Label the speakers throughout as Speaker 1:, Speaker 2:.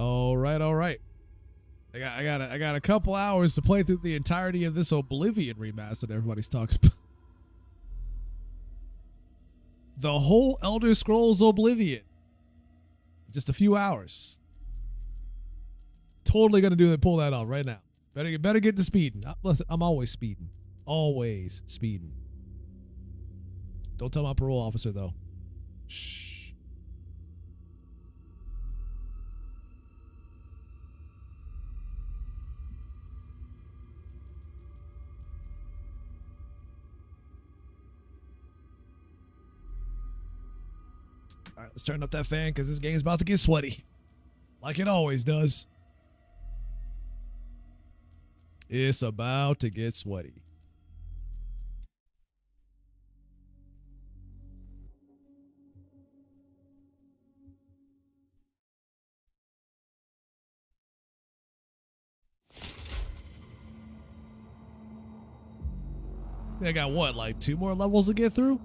Speaker 1: All right, all right. I got a couple hours to play through the entirety of this Oblivion remaster that everybody's talking about. The whole Elder Scrolls Oblivion. Just a few hours. Totally gonna pull that off right now. Better get to speeding. Listen, I'm always speeding. Always speeding. Don't tell my parole officer though. Shh. All right, let's turn up that fan because this game's about to get sweaty. Like it always does. It's about to get sweaty. I got what, like 2 more levels to get through?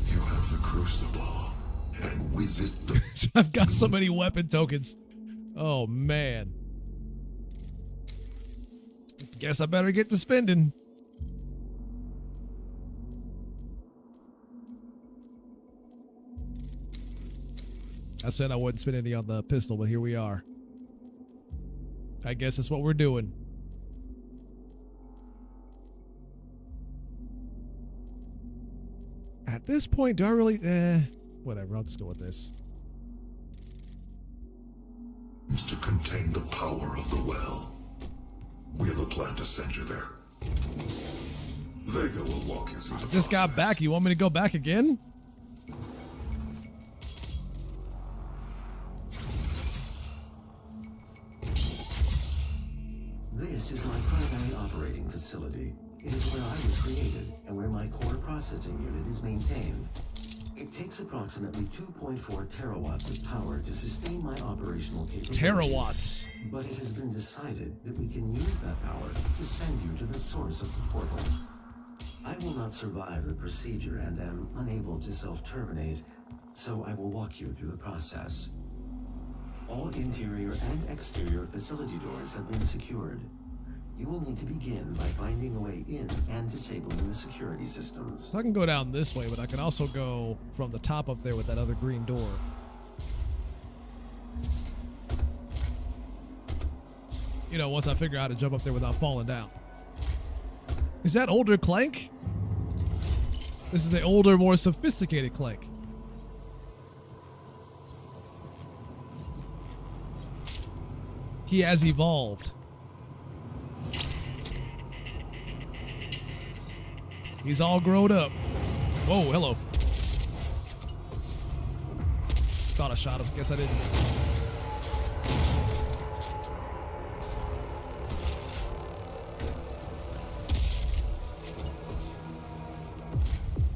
Speaker 2: You have the crucible, and with it the
Speaker 1: I've got so many weapon tokens. Oh man. Guess I better get to spending. I said I wouldn't spend any on the pistol, but here we are. I guess that's what we're doing. At this point, do I really... whatever, I'll just go with this.
Speaker 2: to contain the power of the well. We have a plan to send you there. Vega will walk you through the
Speaker 1: Just got back. You want me to go back again?
Speaker 3: This is my primary operating facility. It is where I was created and where my core processing unit is maintained. It takes approximately 2.4 terawatts of power to sustain my operational capabilities.
Speaker 1: Terawatts.
Speaker 3: But it has been decided that we can use that power to send you to the source of the portal. I will not survive the procedure and am unable to self-terminate, so I will walk you through the process. All interior and exterior facility doors have been secured. You will need to begin by finding a way in and disabling the security systems.
Speaker 1: So I can go down this way, but I can also go from the top up there with that other green door. You know, once I figure out how to jump up there without falling down. Is that older Clank? This is the older, more sophisticated Clank. He has evolved. He's all grown up. Whoa, hello. Thought I shot him. Guess I didn't.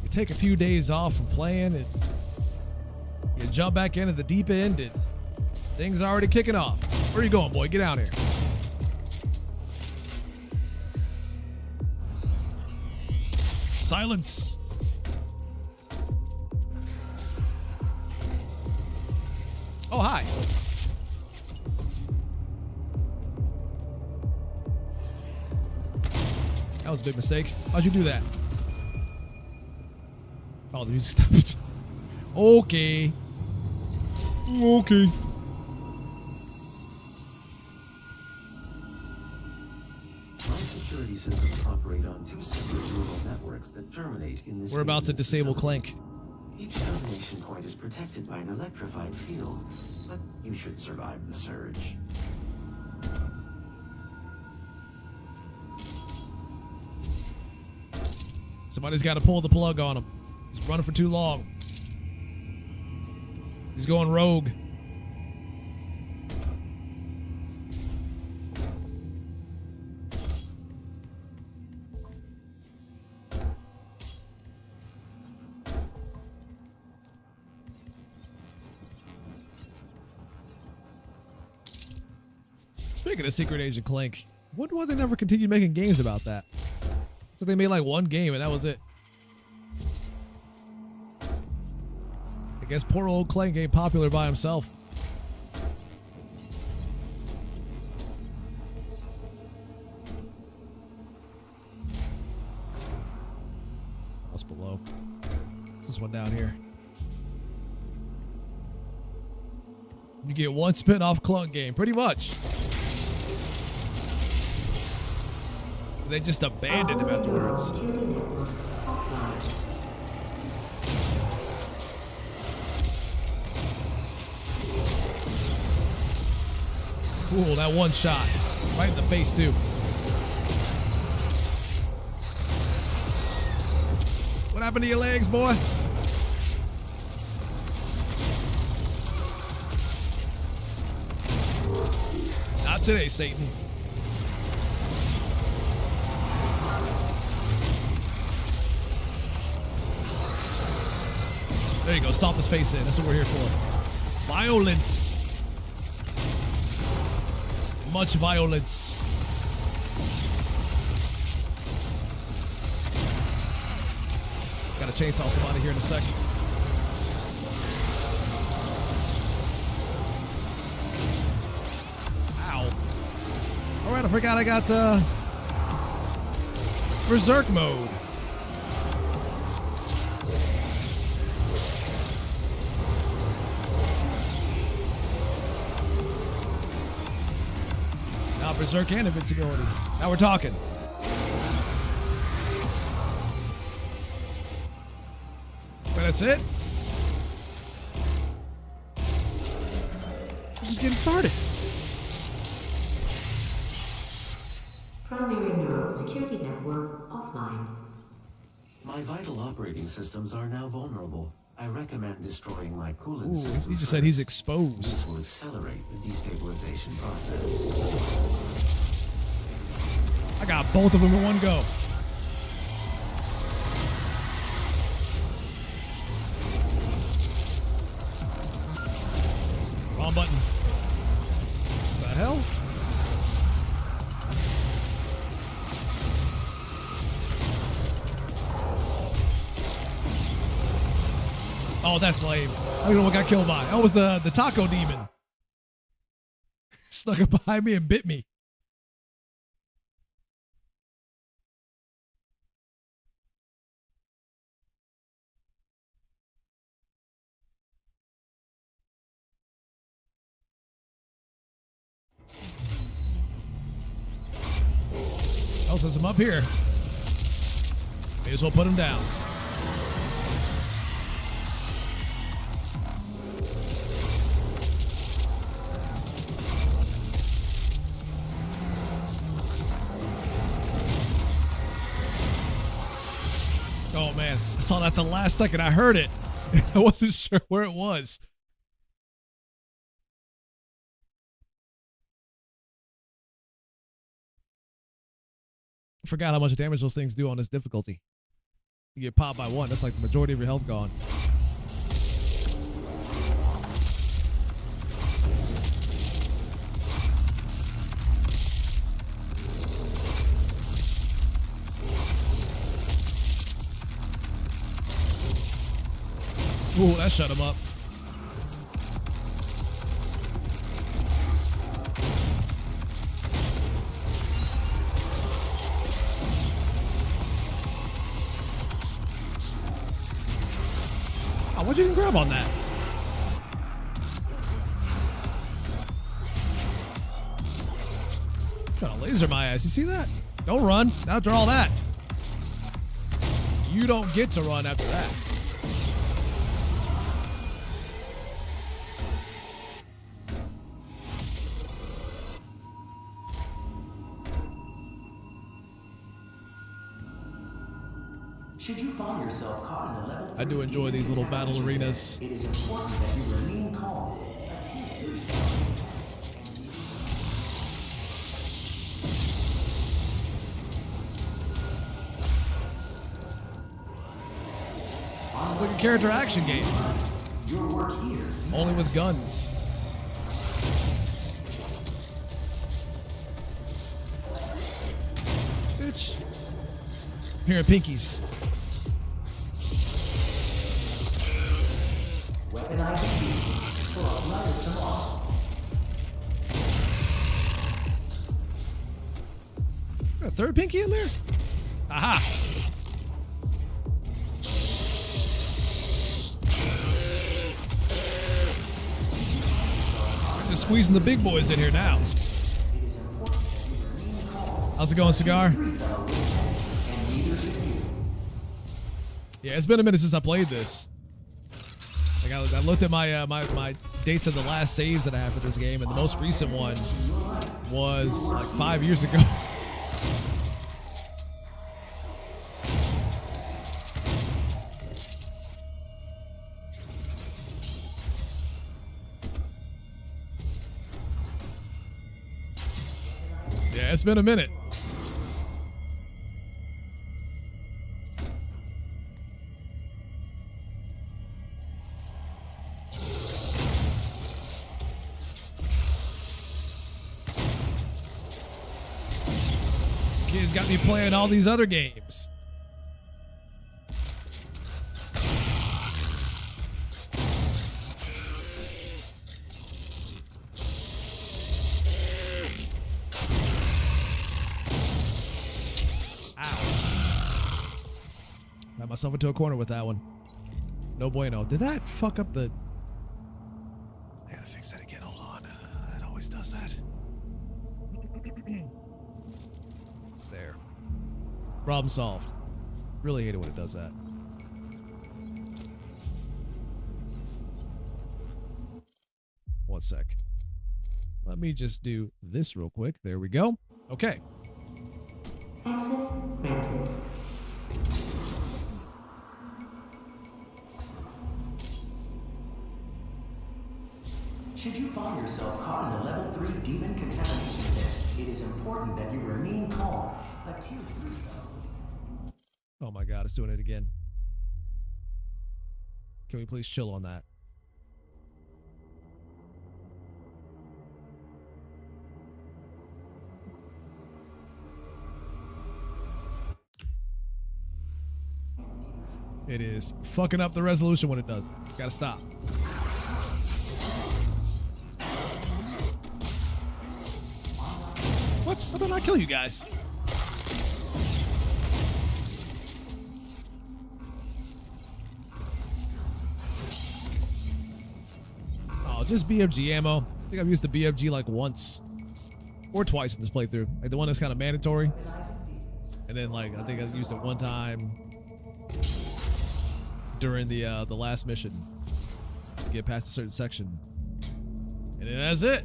Speaker 1: You take a few days off from playing and you jump back into the deep end and things are already kicking off. Where are you going, boy? Get out here. Silence. Oh, hi. That was a big mistake. How'd you do that? Oh, the music stopped. Okay. Okay.
Speaker 3: My security systems operate on two separate neural networks that terminate in this.
Speaker 1: We're about to disable
Speaker 3: facility.
Speaker 1: Clank.
Speaker 3: Each termination point is protected by an electrified field, but you should survive the surge.
Speaker 1: Somebody's got to pull the plug on him. He's running for too long. He's going rogue. Speaking of Secret Agent Clank, wonder why they never continued making games about that. So they made like one game and that was it. I guess poor old Clank ain't popular by himself. What's below? What's this one down here? You get one spin-off Clunk game, pretty much. They just abandoned him afterwards. Ooh, that one shot. Right in the face, too. What happened to your legs, boy? Not today, Satan. There you go. Stomp his face in. That's what we're here for. Violence. Much violence. Gotta chainsaw somebody here in a second. Ow. Alright, I forgot I got Berserk mode. Now Berserk and invincibility. Now we're talking. But that's it? We're just getting started.
Speaker 4: Primary neural security network offline.
Speaker 3: My vital operating systems are now vulnerable. I recommend destroying my coolant
Speaker 1: Ooh,
Speaker 3: system.
Speaker 1: he just said he's exposed.
Speaker 3: This will accelerate the destabilization process.
Speaker 1: I got both of them in one go. Wrong button. What the hell? Oh, that's lame. I don't know what got killed by. That was the taco demon. Snuck up behind me and bit me. Oh, since I'm up here, may as well put him down. Oh man, I saw that the last second. I heard it. I wasn't sure where it was. I forgot how much damage those things do on this difficulty. You get popped by one, that's like the majority of your health gone. Ooh, that shut him up. Oh, why'd you even grab on that? Trying to laser my ass. You see that? Don't run. Not after all that. You don't get to run after that.
Speaker 5: Should you find yourself caught in a level 3
Speaker 1: I do enjoy these little battle arenas.
Speaker 5: It is important that you remain calm. Attentive.
Speaker 1: It's like a character action game.
Speaker 5: Your work here.
Speaker 1: Only with guns. Bitch. Here are pinkies.
Speaker 5: Well Weaponizing beacons for a brighter tomorrow.
Speaker 1: Got a third pinky in there? Aha! Just squeezing the big boys in here now. How's it going, Cigar? Yeah, it's been a minute since I played this. Like I looked at my dates of the last saves that I have for this game, and the most recent one was like 5 years ago. Yeah, it's been a minute. Kids got me playing all these other games. Got myself into a corner with that one. No bueno. Did that fuck up the... I gotta fix that again. Hold on. It always does that. There. Problem solved. Really hate it when it does that. One sec. Let me just do this real quick. There we go. Okay.
Speaker 4: Access granted.
Speaker 5: Should you find yourself caught in a level 3 demon contamination pit, it is important that you remain calm. A tier 3 though.
Speaker 1: Oh my god, it's doing it again. Can we please chill on that? It is fucking up the resolution when it does it. It's gotta stop. What? How did I kill you guys? Oh, just BFG ammo. I think I've used the BFG like once or twice in this playthrough. Like the one that's kind of mandatory. And then like I think I used it one time during the last mission to get past a certain section. And then that's it.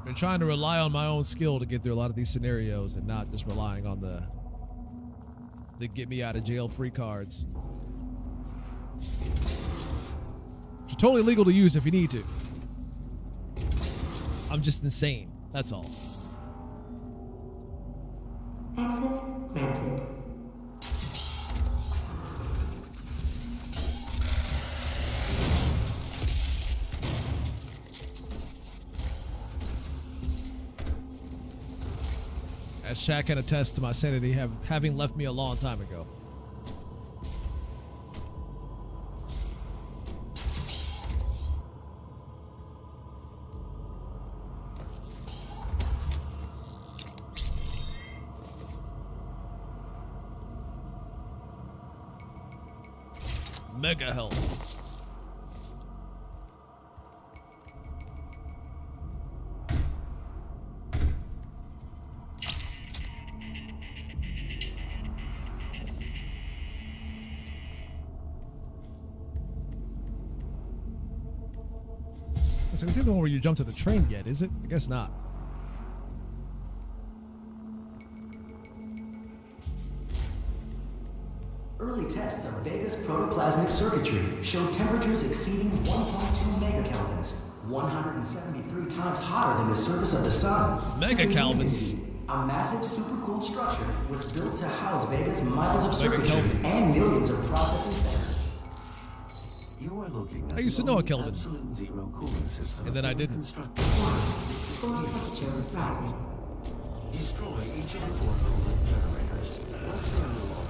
Speaker 1: Been trying to rely on my own skill to get through a lot of these scenarios and not just relying on the get me out of jail free cards. Which are totally legal to use if you need to. I'm just insane. That's all.
Speaker 4: Access granted.
Speaker 1: As Shaq can attest to my sanity having left me a long time ago. Mega health. So this isn't the one where you jump to the train yet, is it? I guess not.
Speaker 5: Early tests of Vega's protoplasmic circuitry showed temperatures exceeding 1.2 megakelvins, 173 times hotter than the surface of the sun.
Speaker 1: Megakelvins.
Speaker 5: A massive supercooled structure was built to house Vega's miles of circuitry and millions of processing centers.
Speaker 3: You are looking at
Speaker 1: I used to know a Kelvin.
Speaker 3: absolute zero cooling system.
Speaker 1: And then I didn't.
Speaker 4: Core temperature rising.
Speaker 3: Destroy each of the 4 coolant generators. Once they are no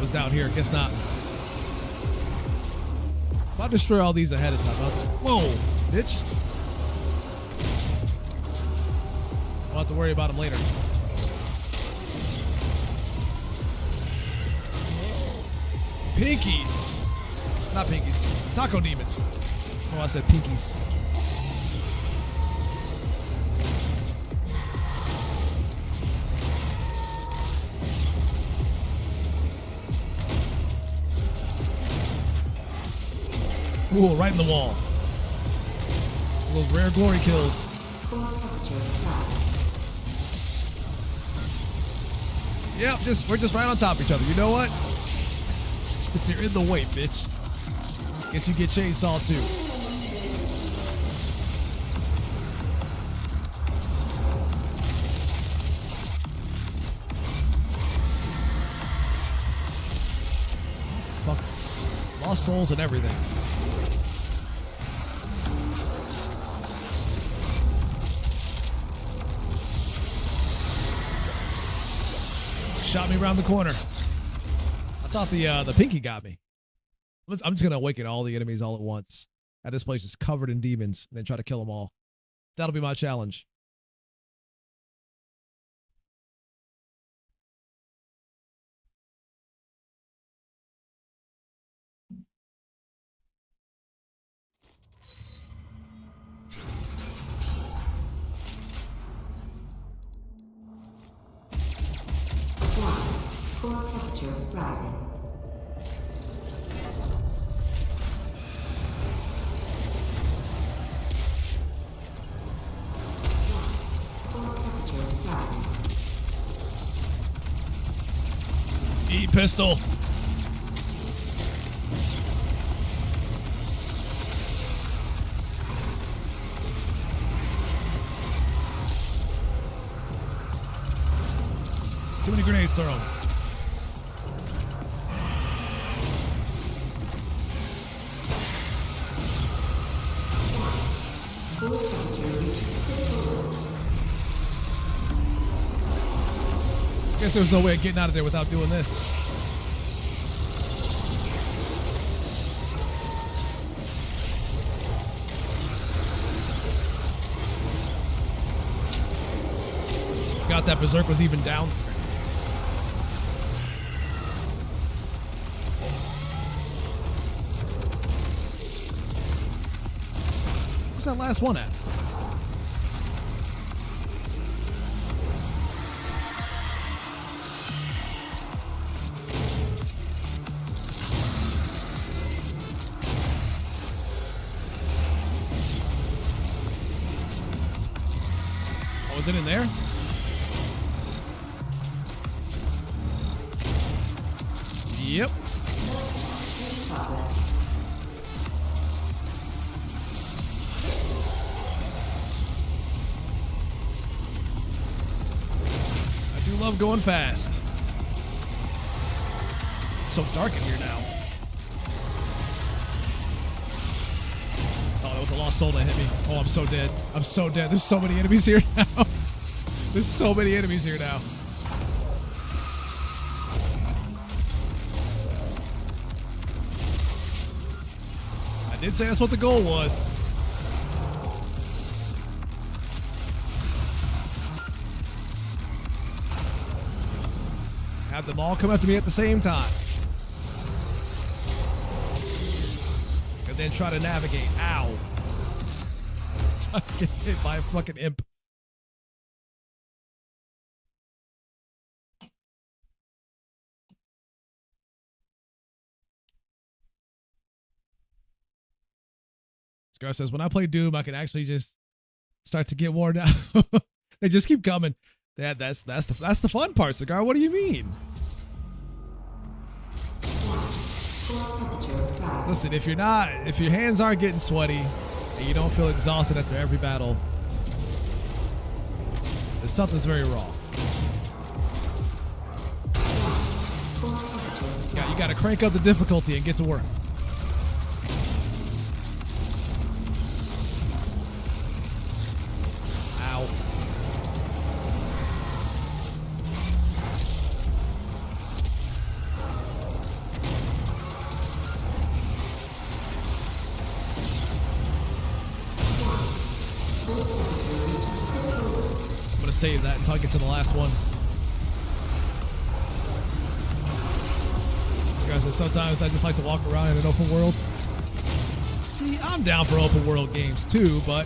Speaker 1: was down here. Guess not. I'll destroy all these ahead of time. Whoa, bitch. I'll have to worry about them later. Pinkies. Not pinkies. Taco demons. Oh, I said pinkies. Ooh, right in the wall. Those rare glory kills. Yep, we're just right on top of each other. You know what? Since you're in the way, bitch. Guess you get chainsaw too. Fuck. Lost souls and everything. Shot me around the corner. I thought the pinky got me. I'm just gonna awaken all the enemies all at once. And this place is covered in demons, and then try to kill them all. That'll be my challenge.
Speaker 4: Core temperature rising. Core temperature rising.
Speaker 1: Eat pistol. Too many grenades thrown. Guess there's no way of getting out of there without doing this. Forgot that Berserk was even down. Where's that last one at? Oh, is it in there? Yep. I do love going fast. It's so dark in here now. Oh, that was a lost soul that hit me. Oh, I'm so dead. I'm so dead. There's so many enemies here now. There's so many enemies here now. I did say that's what the goal was. Have them all come after me at the same time. And then try to navigate. Ow. I get hit by a fucking imp. Scar says, when I play Doom, I can actually just start to get worn out. They just keep coming. That's the fun part, Cigar. What do you mean? Listen, if your hands aren't getting sweaty and you don't feel exhausted after every battle, then something's very wrong. You gotta crank up the difficulty and get to work. save that until I get to the last one. So guys, sometimes I just like to walk around in an open world. See, I'm down for open world games too, but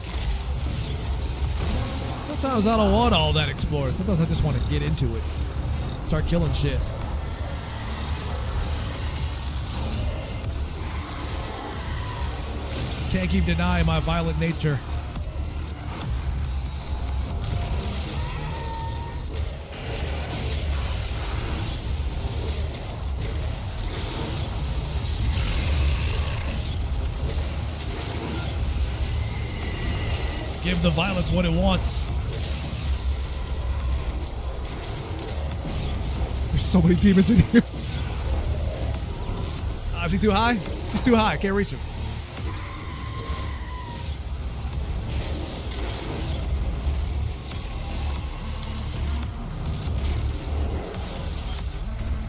Speaker 1: sometimes I don't want all that explored. Sometimes I just want to get into it. Start killing shit. Can't keep denying my violent nature. Give the violence what it wants. There's so many demons in here. Is he too high? He's too high. I can't reach him.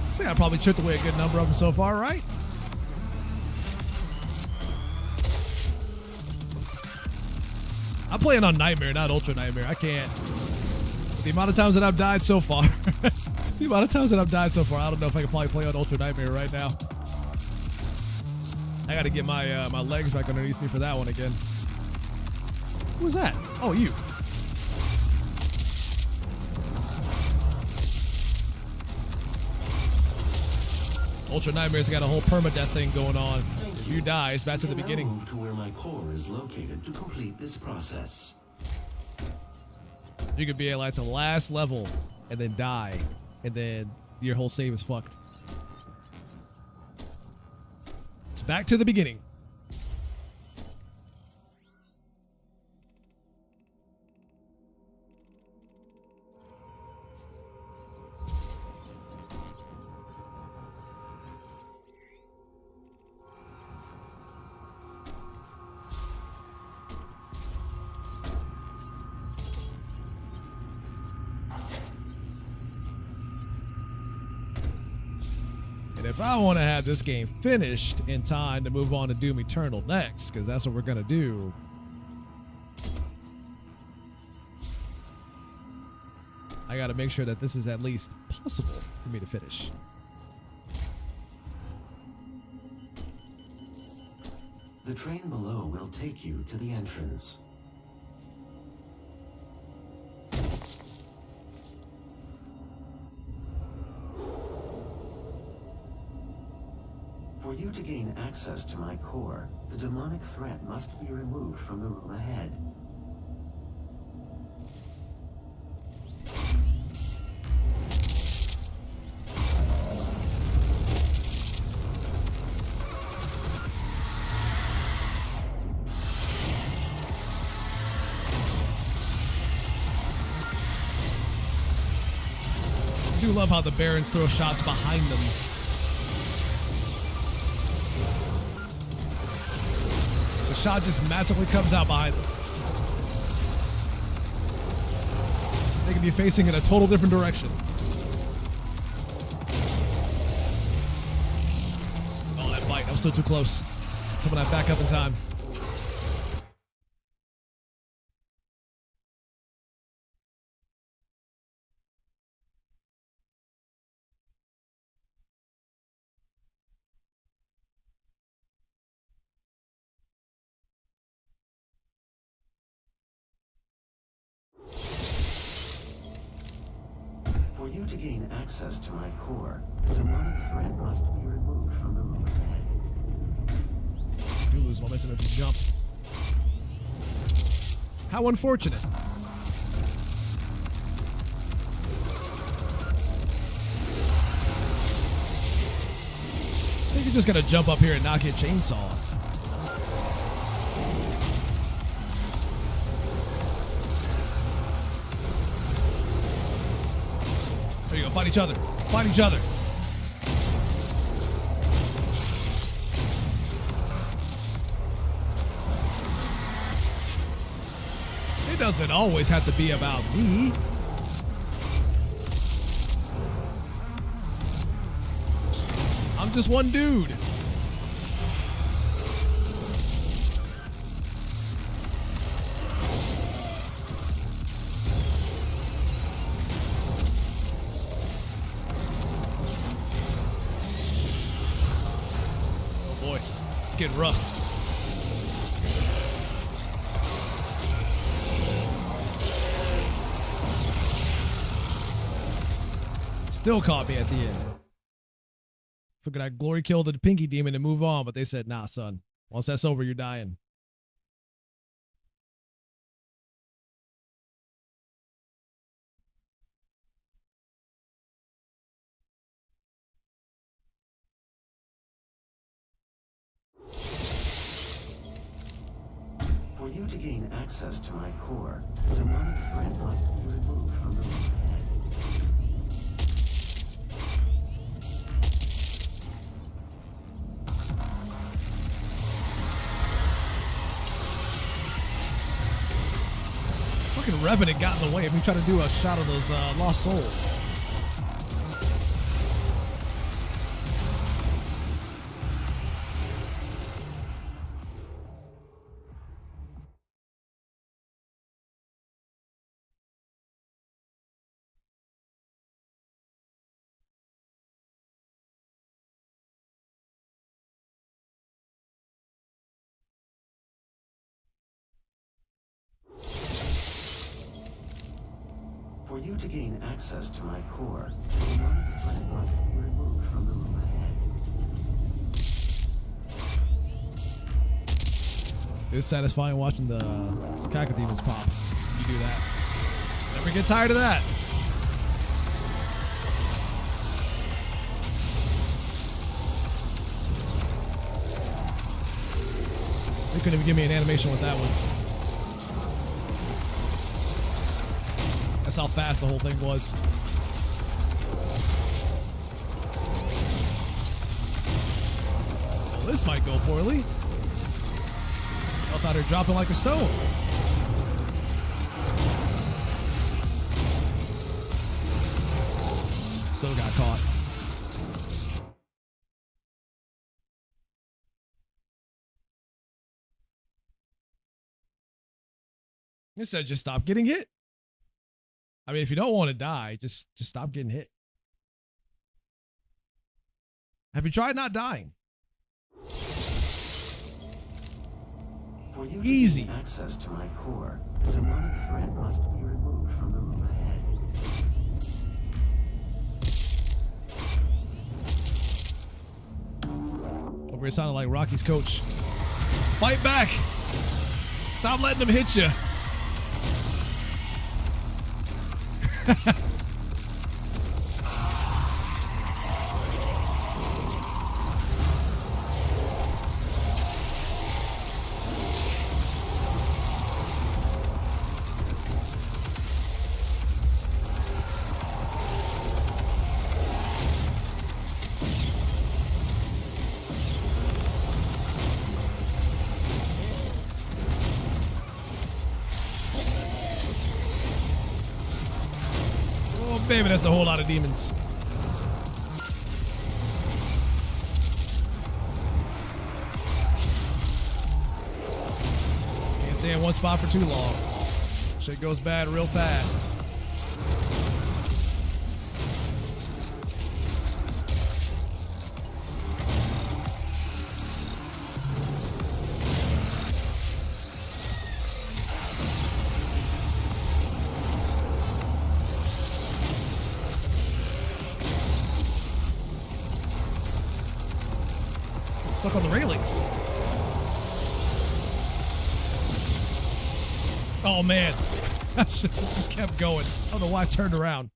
Speaker 1: I think I probably chipped away a good number of them so far, right? I'm playing on Nightmare, not Ultra Nightmare. I can't. The amount of times that I've died so far. I don't know if I can probably play on Ultra Nightmare right now. I gotta get my my legs back underneath me for that one again. Who was that? Oh, you. Ultra Nightmare's got a whole permadeath thing going on. If you die, it's back to the beginning.
Speaker 3: Move to where my core is located to complete this process.
Speaker 1: You could be at like the last level and then die, and then your whole save is fucked. It's back to the beginning. And if I want to have this game finished in time to move on to Doom Eternal next, because that's what we're going to do, I got to make sure that this is at least possible for me to finish.
Speaker 3: The train below will take you to the entrance. For you to gain access to my core, the demonic threat must be removed from the room ahead.
Speaker 1: I do love how the Barons throw shots behind them. The shot just magically comes out behind them. They can be facing in a total different direction. Oh, that bite. I was still too close. Someone I back up in time.
Speaker 3: For you to gain access to my core, the demonic threat must be removed from the room ahead.
Speaker 1: You lose momentum if you jump. How unfortunate. I think you're just gonna jump up here and not get chainsaw. There you go, fight each other. Fight each other. It doesn't always have to be about me. I'm just one dude. getting rough. Still caught me at the end. Figured I'd glory kill the pinky demon and move on, but they said, nah, son. Once that's over, you're dying.
Speaker 3: For you to gain access to my core, the demonic threat must be removed from the room ahead.
Speaker 1: Fucking Revenant got in the way of me trying to do a shot of those lost souls.
Speaker 3: For you to gain access to my core, the demonic threat must be removed from the room ahead.
Speaker 1: It's satisfying watching the cacodemons pop. You do that. Never get tired of that. They couldn't even give me an animation with that one. That's how fast the whole thing was. Well, this might go poorly. I thought her dropping like a stone. Still got caught. Instead, just stop getting hit. I mean, if you don't want to die, just stop getting hit. Have you tried not dying?
Speaker 3: For you
Speaker 1: Easy.
Speaker 3: to gain access to my core, the demonic threat must be removed from the room ahead.
Speaker 1: Over here sounded like Rocky's coach. Fight back! Stop letting them hit you. Baby, that's a whole lot of demons. Can't stay in one spot for too long. Shit goes bad real fast. Stuck on the railings. Oh man, I should have just kept going. I don't know why I turned around.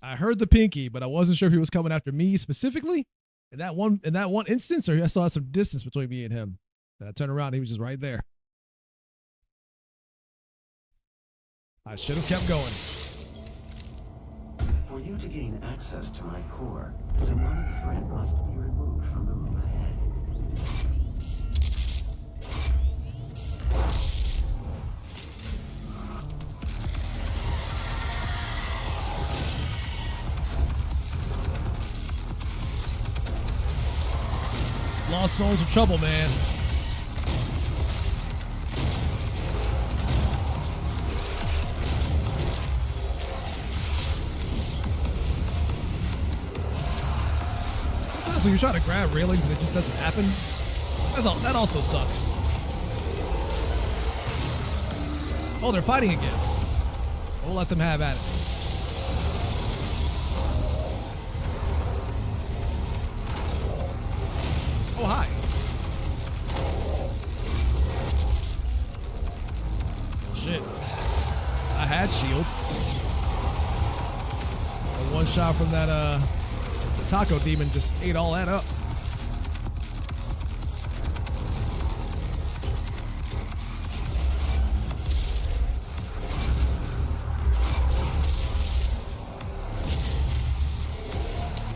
Speaker 1: I heard the pinky, but I wasn't sure if he was coming after me specifically in that one instance, or I saw some distance between me and him. And I turned around, and he was just right there. I should have kept going.
Speaker 3: For you to gain access to my core, the demonic threat must be removed from the room ahead.
Speaker 1: Lost souls are trouble, man. when you're trying to grab railings and it just doesn't happen. That also sucks. Oh, they're fighting again. We'll let them have at it. Oh, hi. Shit. I had shield. And one shot from that the taco demon just ate all that up.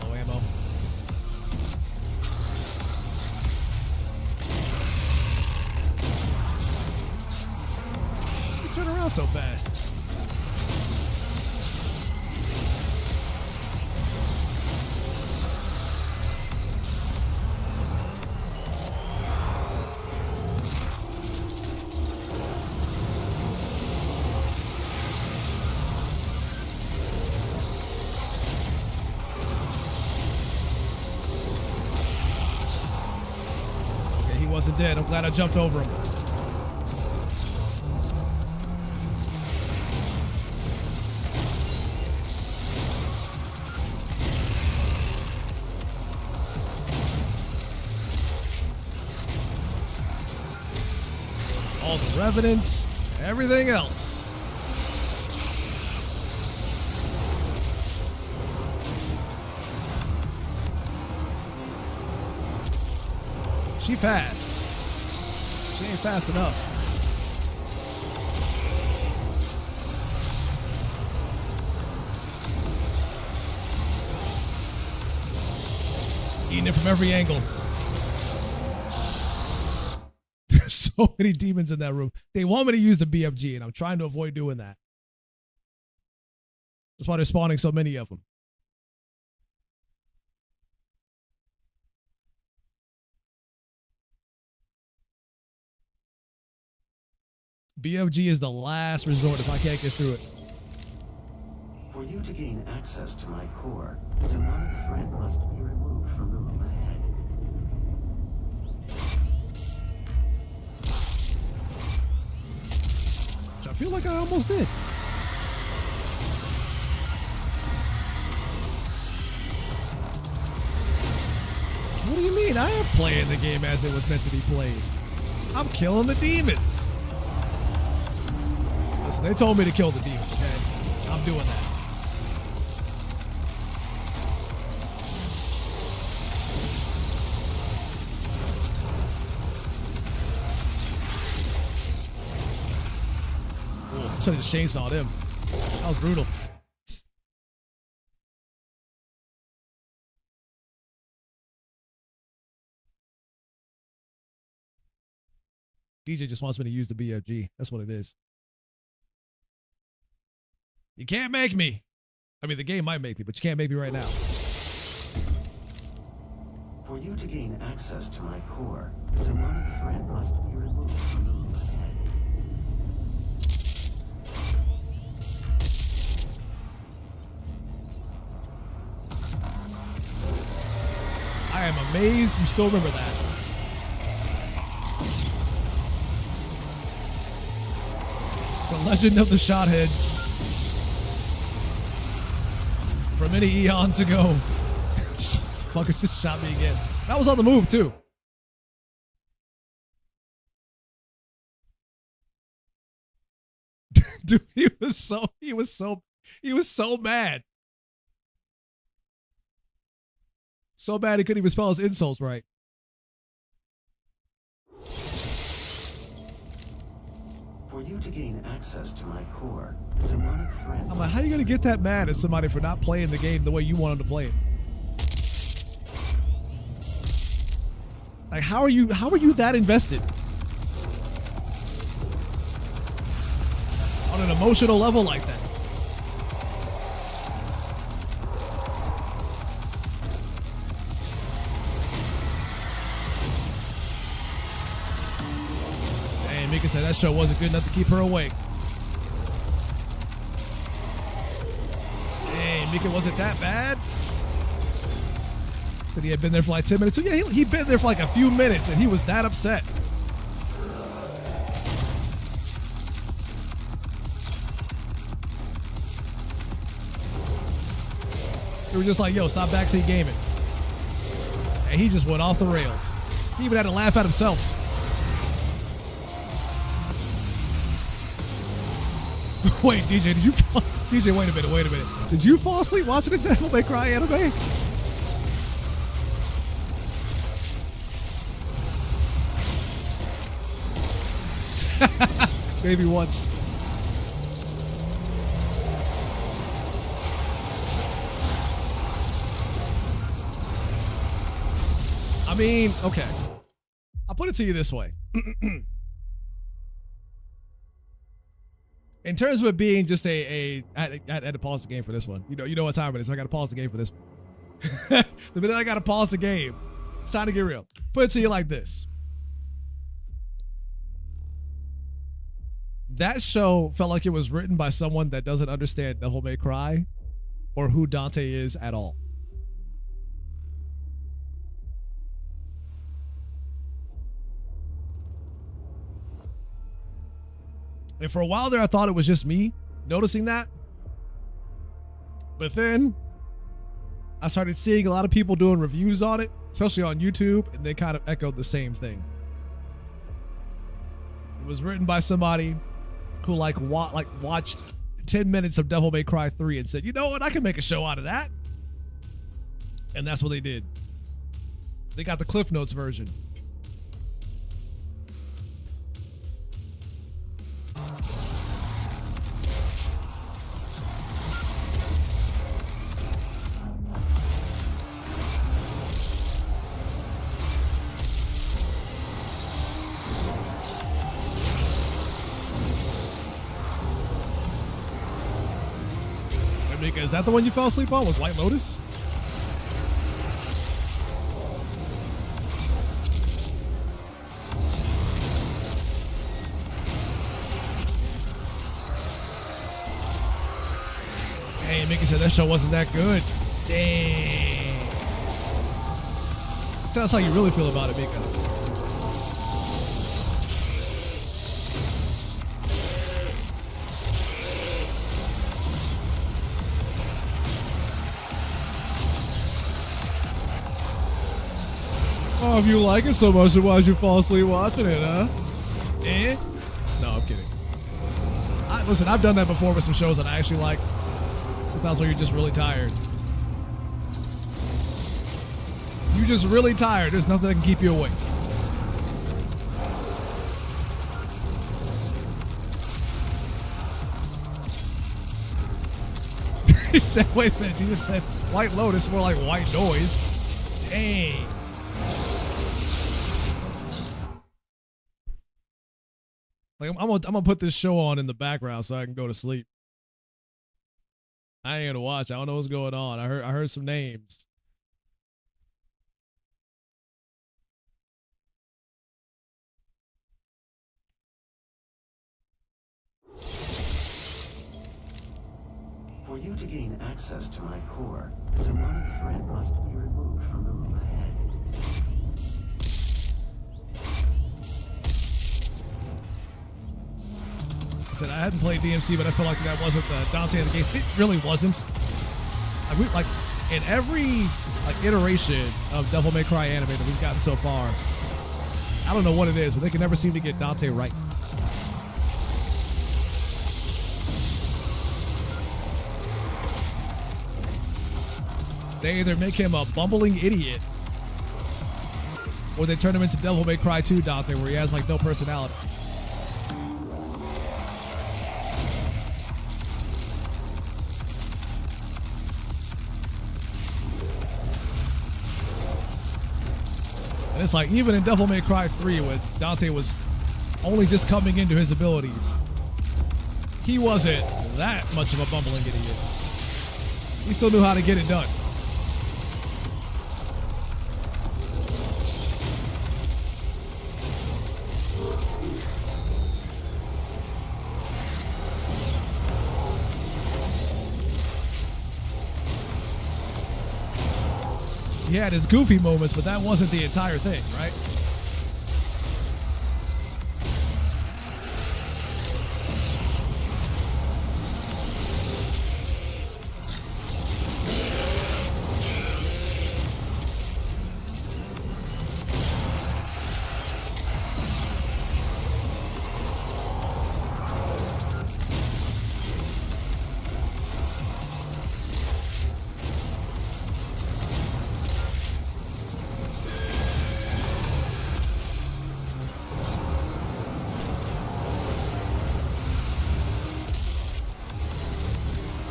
Speaker 1: Low ammo. You turn around so fast. Wasn't dead. I'm glad I jumped over him. All the revenants, everything else. She fast. She ain't fast enough. Eating it from every angle. There's so many demons in that room. They want me to use the BFG, and I'm trying to avoid doing that. That's why they're spawning so many of them. BFG is the last resort if I can't get through it.
Speaker 3: For you to gain access to my core, the demonic threat must be removed from the room ahead.
Speaker 1: Which I feel like I almost did. What do you mean? I am playing the game as it was meant to be played. I'm killing the demons. Listen, they told me to kill the demons, okay? I'm doing that. Should have just chainsawed him. That was brutal. DJ just wants me to use the BFG. That's what it is. You can't make me. I mean, the game might make me, but you can't make me right now.
Speaker 3: For you to gain access to my core, the demonic threat must be removed from the room ahead.
Speaker 1: I am amazed you still remember that. The legend of the shotheads. From many eons ago. Fuckers just shot me again. That was on the move too. Dude, he was so mad. So bad he couldn't even spell his insults right.
Speaker 3: For you to gain access to my core, the demonic threat.
Speaker 1: I'm like, how are you gonna get that mad at somebody for not playing the game the way you want them to play it? Like, how are you that invested? On an emotional level like that. Dang, Mika said that show wasn't good enough to keep her awake. Dang, Mika, was it that bad? That he had been there for like 10 minutes. So yeah, he'd been there for like a few minutes and he was that upset. We were just like, yo, stop backseat gaming. And he just went off the rails. He even had to laugh at himself. Wait, DJ, did you fall? DJ, wait a minute. Did you fall asleep watching the Devil May Cry anime? Maybe once. I mean, okay. I'll put it to you this way. In terms of it being just I had to pause the game for this one. You know what time it is, so I got to pause the game for this one. The minute I got to pause the game, it's time to get real. Put it to you like this. That show felt like it was written by someone that doesn't understand Devil May Cry or who Dante is at all. And for a while there, I thought it was just me noticing that. But then I started seeing a lot of people doing reviews on it, especially on YouTube, and they kind of echoed the same thing. It was written by somebody who watched 10 minutes of Devil May Cry 3 and said, you know what, I can make a show out of that. And that's what they did. They got the Cliff Notes version. Is that the one you fell asleep on? Was White Lotus? Hey, Mickey said that show wasn't that good. Dang. Tell us how you really feel about it, Mika. Oh, if you like it so much, then why'd you fall asleep watching it, huh? Eh? No, I'm kidding. Listen, I've done that before with some shows that I actually like. Sometimes when you're just really tired. You're just really tired. There's nothing that can keep you awake. He said, wait a minute, he just said White Lotus, more like white noise. Dang. Like I'm gonna put this show on in the background so I can go to sleep. I ain't gonna watch. I don't know what's going on. I heard some names.
Speaker 3: For you to gain access to my core, the demonic thread must be removed from the room ahead.
Speaker 1: I hadn't played DMC, but I feel like that wasn't the Dante of the Gates. It really wasn't. Like in every iteration of Devil May Cry anime that we've gotten so far, I don't know what it is, but they can never seem to get Dante right. They either make him a bumbling idiot, or they turn him into Devil May Cry 2 Dante, where he has like no personality. And it's like, even in Devil May Cry 3, when Dante was only just coming into his abilities, he wasn't that much of a bumbling idiot. He still knew how to get it done. he had his goofy moments, but that wasn't the entire thing, right?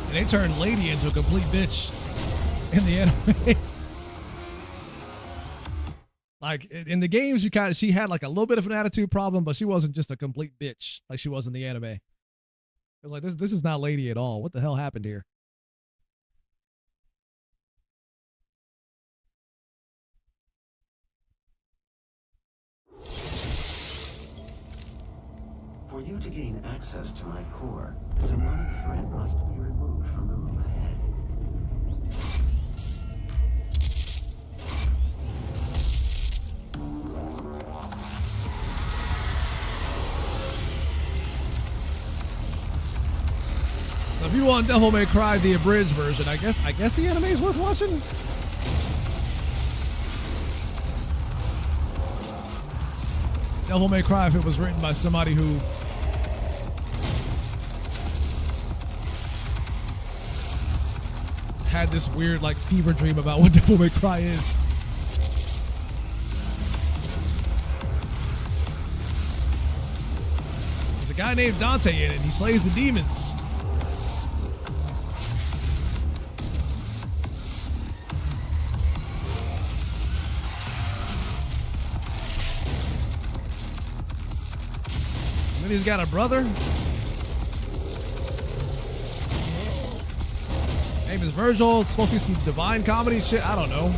Speaker 1: And they turned Lady into a complete bitch in the anime. Like in the games, she had like a little bit of an attitude problem, but she wasn't just a complete bitch like she was in the anime. It was like this is not Lady at all. What the hell happened here?
Speaker 3: For you to gain access to my core, the demonic thread must be removed from the room ahead.
Speaker 1: So if you want Devil May Cry the abridged version, I guess the anime is worth watching. Devil May Cry if it was written by somebody who had this weird like fever dream about what Devil May Cry is. There's a guy named Dante in it. He slays the demons. And then he's got a brother. Name is Virgil. It's supposed to be some divine comedy shit. I don't know.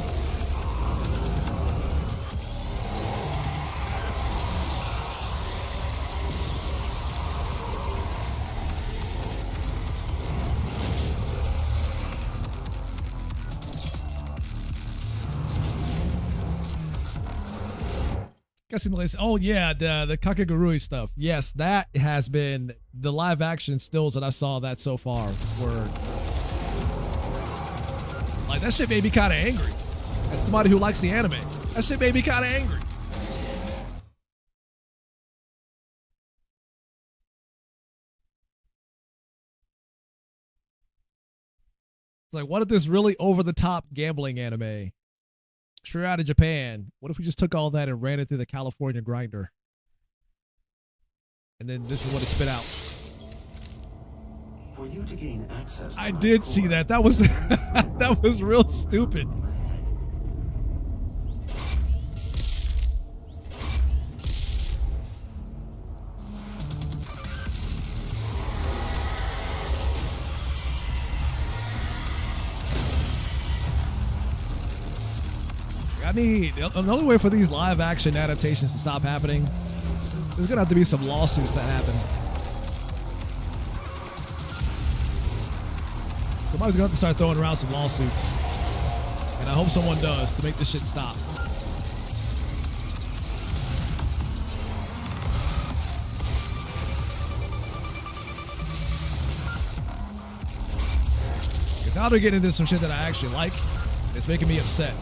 Speaker 1: Guessing the latest. Oh yeah, the Kakegurui stuff. Yes, that has been the live action stills that I saw that so far were like that shit made me kind of angry. As somebody who likes the anime, that shit made me kind of angry. It's like, what if this really over the top gambling anime? Straight out of Japan. What if we just took all that and ran it through the California grinder? And then this is what it spit out.
Speaker 3: For you to gain access to
Speaker 1: I
Speaker 3: my
Speaker 1: did see
Speaker 3: core,
Speaker 1: that. That was that was real stupid. I need the only way for these live action adaptations to stop happening. There's gonna have to be some lawsuits that happen. Somebody's gonna have to start throwing around some lawsuits, and I hope someone does to make this shit stop. Because now they're getting into some shit that I actually like. It's making me upset.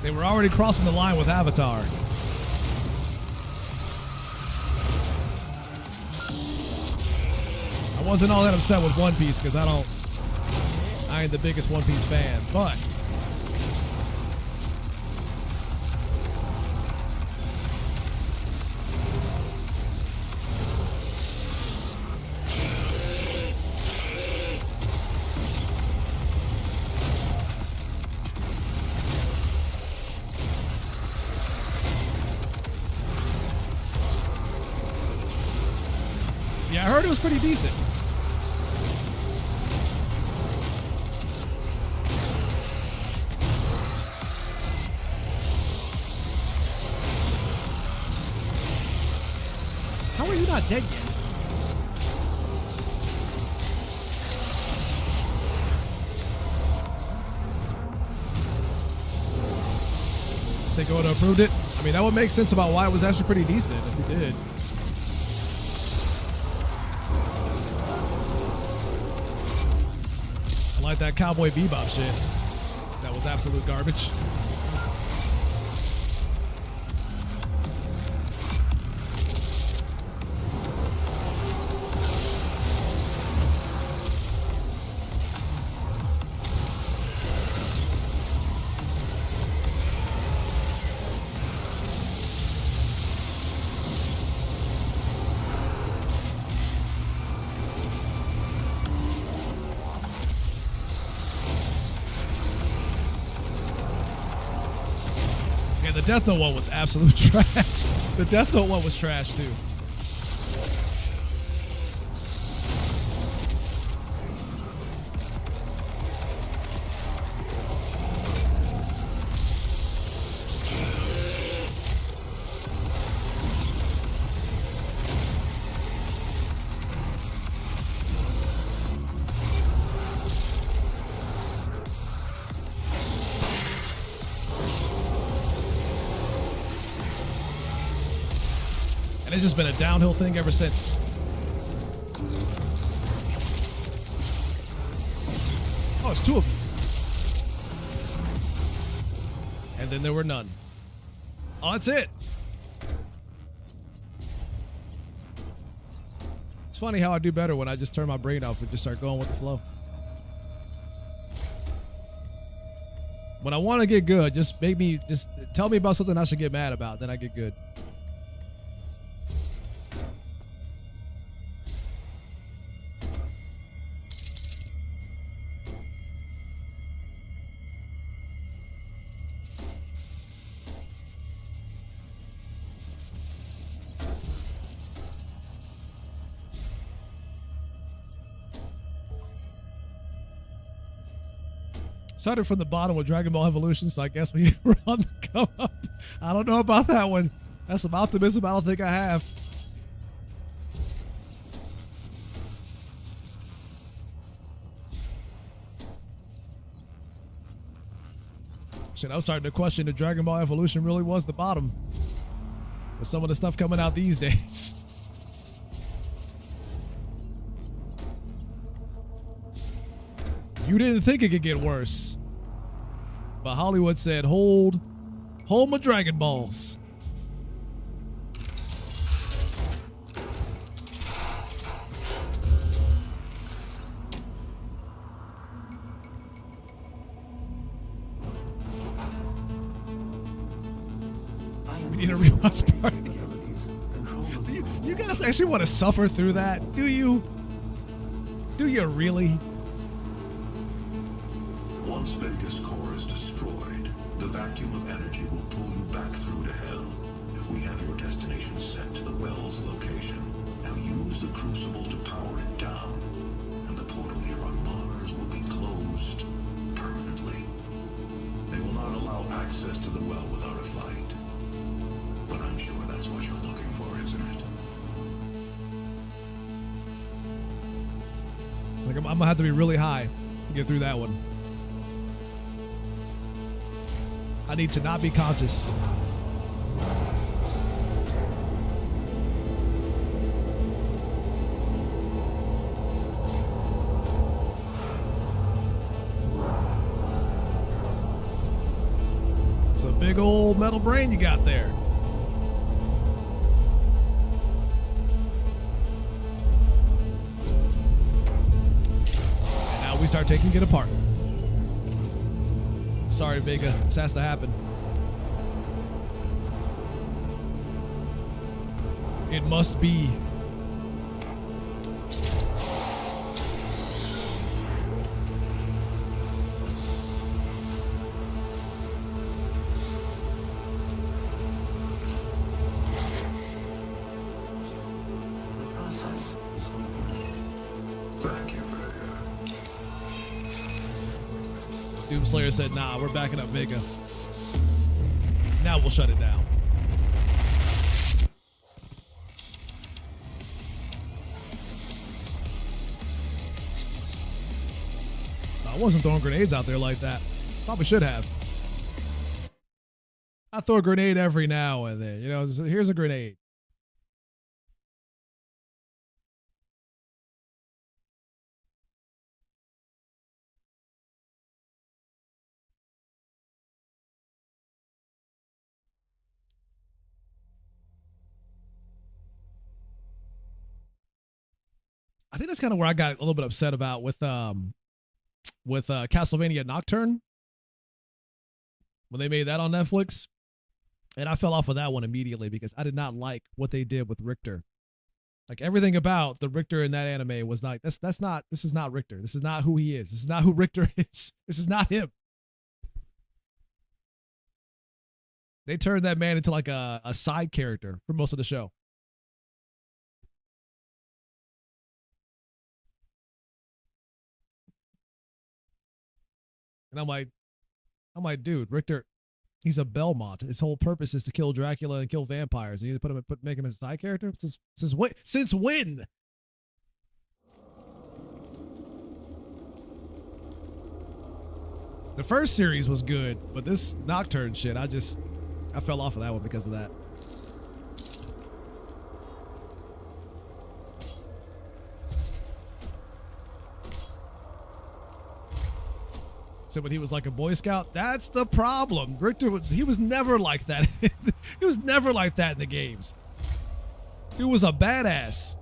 Speaker 1: They were already crossing the line with Avatar. I wasn't all that upset with One Piece because I ain't the biggest One Piece fan, but Yeah, I heard it was pretty decent. How are you not dead yet? Think I would have approved it? I mean, that would make sense about why it was actually pretty decent if we did. I like that Cowboy Bebop shit. That was absolute garbage. The Death Note one was absolute trash. The Death Note one was trash too. It's just been a downhill thing ever since. Oh, it's two of you. And then there were none. Oh, that's it. It's funny how I do better when I just turn my brain off and just start going with the flow. When I want to get good, just tell me about something I should get mad about, then I get good. Started from the bottom with Dragon Ball Evolution, so I guess we were on the come up. I don't know about that one. That's some optimism I don't think I have. Shit, I was starting to question if Dragon Ball Evolution really was the bottom with some of the stuff coming out these days. You didn't think it could get worse. But Hollywood said, hold my Dragon Balls. We need a rewatch party. You guys actually want to suffer through that? Do you? Do you really?
Speaker 2: Once Vega's core is destroyed, the vacuum of energy will pull you back through to hell. We have your destination set to the well's location. Now use the crucible to power it down, and the portal here on Mars will be closed permanently. They will not allow access to the well without a fight. But I'm sure that's what you're looking for, isn't it?
Speaker 1: Like I'm gonna have to be really high to get through that one. I need to not be conscious. It's a big old metal brain you got there. And now we start taking it apart. Sorry, Vega. This has to happen. It must be.
Speaker 3: The process is gone.
Speaker 2: Thank you, Vega.
Speaker 1: Doomslayer said, nah, we're backing up Vega. Now we'll shut it down. I wasn't throwing grenades out there like that. Probably should have. I throw a grenade every now and then. You know, here's a grenade. I think that's kind of where I got a little bit upset about with Castlevania Nocturne when they made that on Netflix, and I fell off of that one immediately because I did not like what they did with Richter. Like everything about the Richter in that anime was like this is not Richter. This is not who he is. This is not who Richter is. This is not him. They turned that man into like a side character for most of the show. And I'm like, dude, Richter, he's a Belmont. His whole purpose is to kill Dracula and kill vampires. You need to make him a side character? Since when? The first series was good, but this Nocturne shit, I fell off of that one because of that. So when he was like a Boy Scout, that's the problem. Richter, he was never like that. He was never like that in the games. Dude was a badass.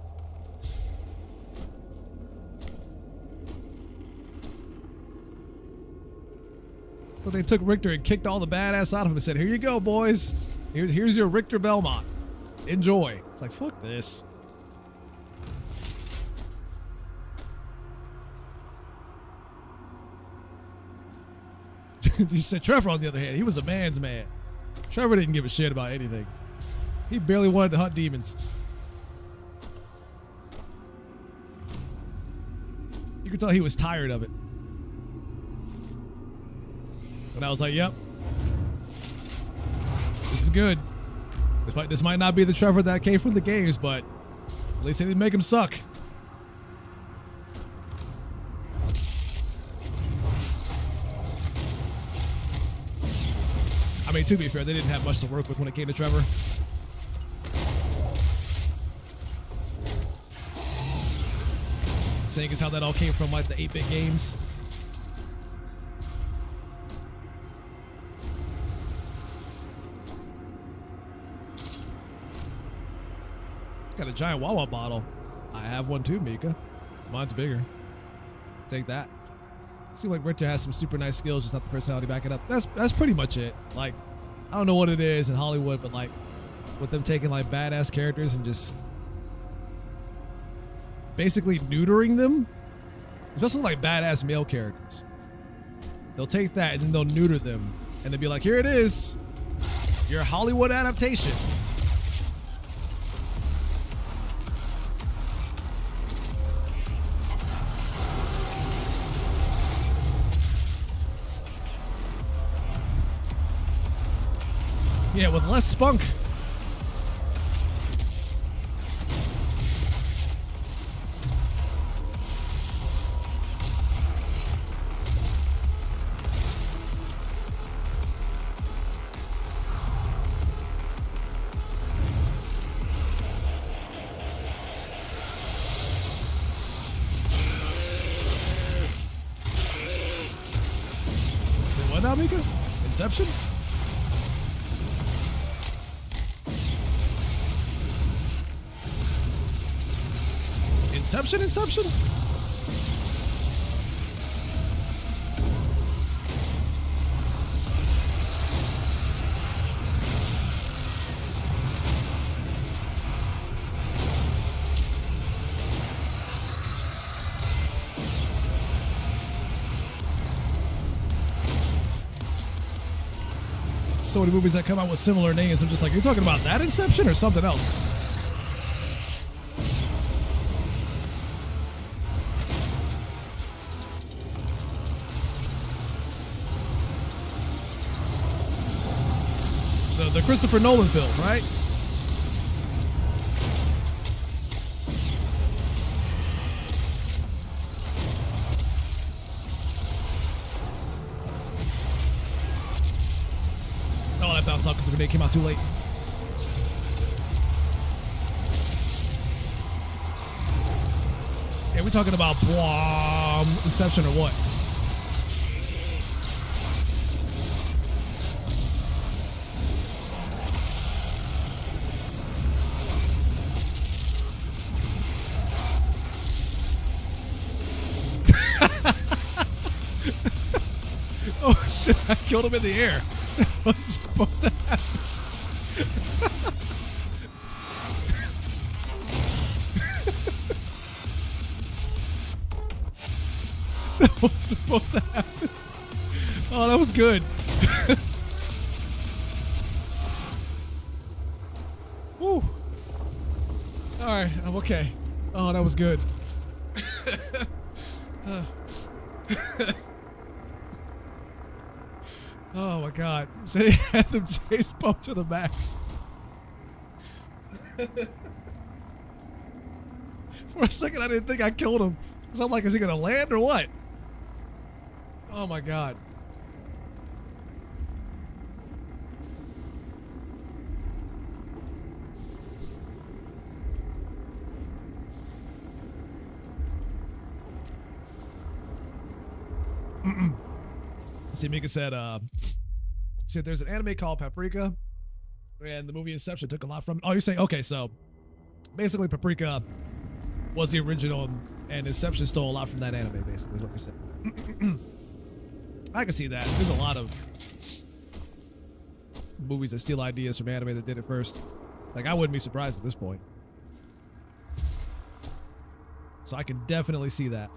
Speaker 1: So they took Richter and kicked all the badass out of him and said, here you go, boys. Here's your Richter Belmont. Enjoy. It's like, fuck this. He said Trevor, on the other hand, he was a man's man. Trevor didn't give a shit about anything. He barely wanted to hunt demons. You could tell he was tired of it. And I was like, yep. This is good. This might not be the Trevor that came from the games, but at least they didn't make him suck. I mean, to be fair, they didn't have much to work with when it came to Trevor. Saying is how that all came from like the 8-bit games. Got a giant Wawa bottle. I have one too, Mika. Mine's bigger. Take that. Seems like Richter has some super nice skills, just not the personality back it up. That's pretty much it. Like, I don't know what it is in Hollywood, but like with them taking like badass characters and just basically neutering them, especially like badass male characters. They'll take that and then they'll neuter them and they'll be like, here it is, your Hollywood adaptation. Yeah, with less spunk. Say what now, Mika? Inception? Inception? So many movies that come out with similar names. I'm just like, you're talking about that Inception or something else? the Christopher Nolan film, right? Oh, that bounced off because the grenade came out too late. Yeah, we talking about Inception or what? Oh shit, I killed him in the air. What's supposed to happen? That was supposed to happen. Oh, that was good. Woo. All right, I'm okay. Oh, that was good. Oh my God. So they had them chase bump to the max. For a second, I didn't think I killed him. Because I'm like, is he going to land or what? Oh my God. See, Mika said, there's an anime called Paprika, and the movie Inception took a lot from. Oh, you're saying, okay, so basically Paprika was the original, and Inception stole a lot from that anime, basically, is what you're saying. I can see that. There's a lot of movies that steal ideas from anime that did it first. Like, I wouldn't be surprised at this point. So I can definitely see that.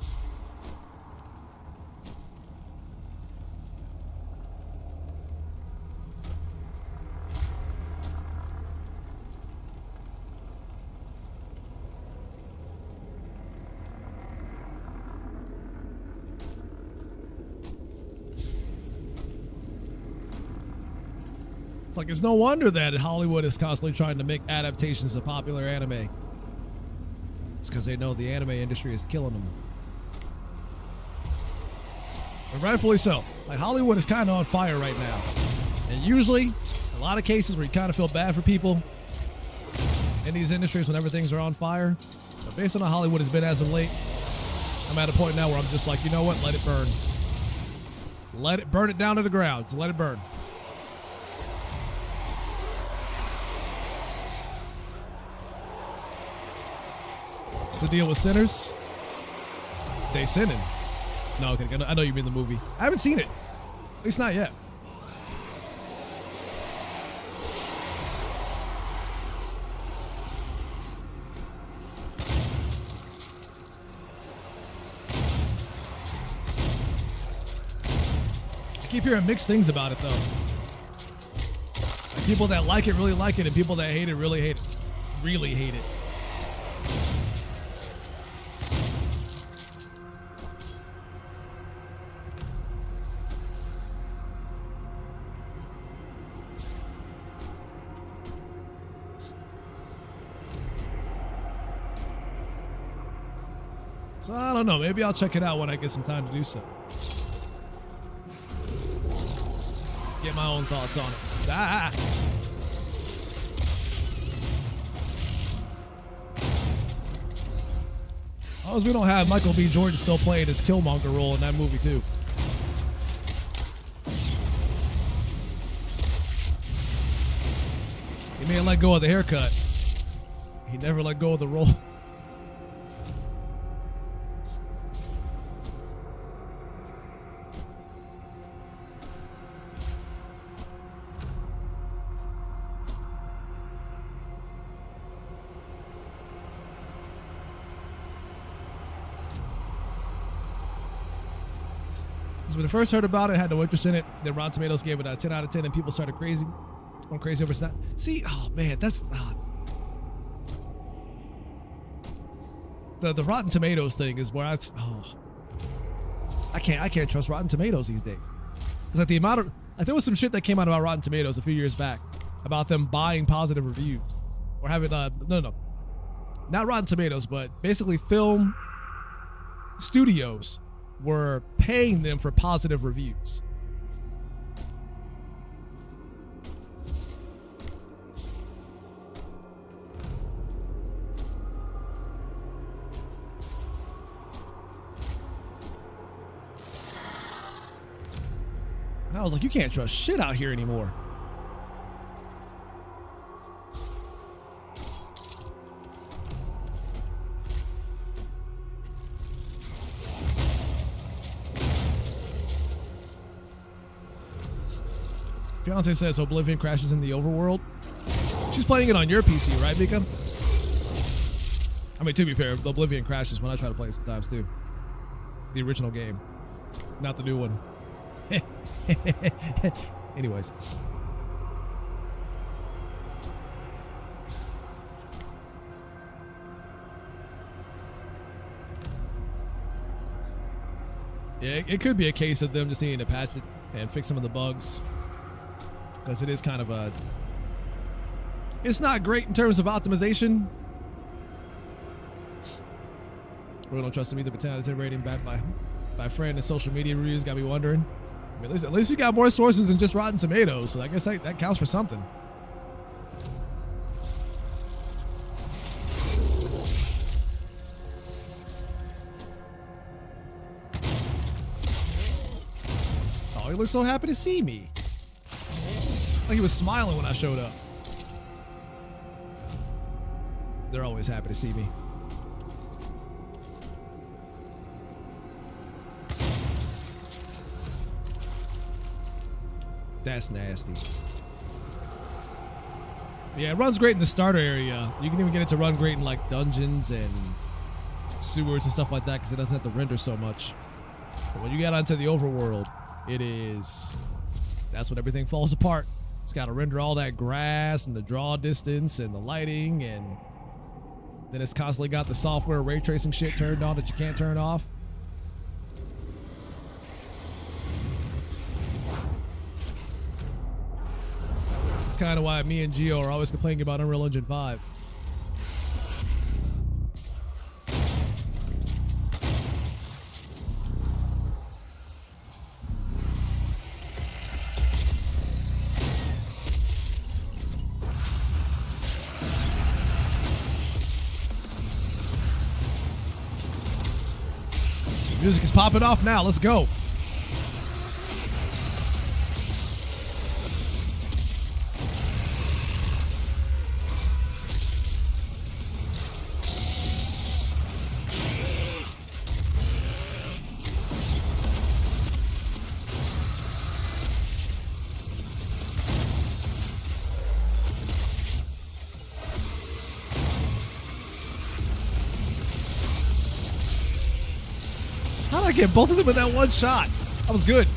Speaker 1: It's like, it's no wonder that Hollywood is constantly trying to make adaptations of popular anime. It's because they know the anime industry is killing them. And rightfully so. Like, Hollywood is kind of on fire right now. And usually, a lot of cases where you kind of feel bad for people in these industries whenever things are on fire. But based on how Hollywood has been as of late, I'm at a point now where I'm just like, you know what? Let it burn. Let it burn it down to the ground. Just let it burn. What's the deal with sinners? They sinning. No, okay, I know you mean the movie. I haven't seen it. At least not yet. I keep hearing mixed things about it, though. Like, people that like it really like it, and people that hate it really hate it. Really hate it. So I don't know. Maybe I'll check it out when I get some time to do so. Get my own thoughts on it. Ah! As long as we don't have Michael B. Jordan still playing his Killmonger role in that movie too. He may have let go of the haircut. He never let go of the role. When I first heard about it, I had no interest in it. Then Rotten Tomatoes gave it a 10 out of 10, and people started going crazy over Snap. See, oh man, that's the Rotten Tomatoes thing is where I can't trust Rotten Tomatoes these days. It's like the amount of there was some shit that came out about Rotten Tomatoes a few years back, about them buying positive reviews or having no, not Rotten Tomatoes, but basically film studios were paying them for positive reviews. And I was like, you can't trust shit out here anymore. Fiance says Oblivion crashes in the overworld. She's playing it on your PC, right, Mika? I mean, to be fair, Oblivion crashes when I try to play it sometimes, too. The original game, not the new one. Anyways. Yeah, it could be a case of them just needing to patch it and fix some of the bugs. Because it is kind of a... It's not great in terms of optimization. Really don't trust them either, but 10 out of 10 rating backed by friend and social media reviews got me wondering. I mean, at least you got more sources than just Rotten Tomatoes, so I guess that counts for something. Oh, he looked so happy to see me. Like he was smiling when I showed up. They're always happy to see me. That's nasty. Yeah, it runs great in the starter area. You can even get it to run great in like dungeons and sewers and stuff like that because it doesn't have to render so much. But when you get onto the overworld, that's when everything falls apart. It's got to render all that grass and the draw distance and the lighting, and then it's constantly got the software ray tracing shit turned on that you can't turn off. It's kind of why me and Gio are always complaining about Unreal Engine 5. The music is popping off now. Let's go. How'd I get both of them in that one shot? That was good.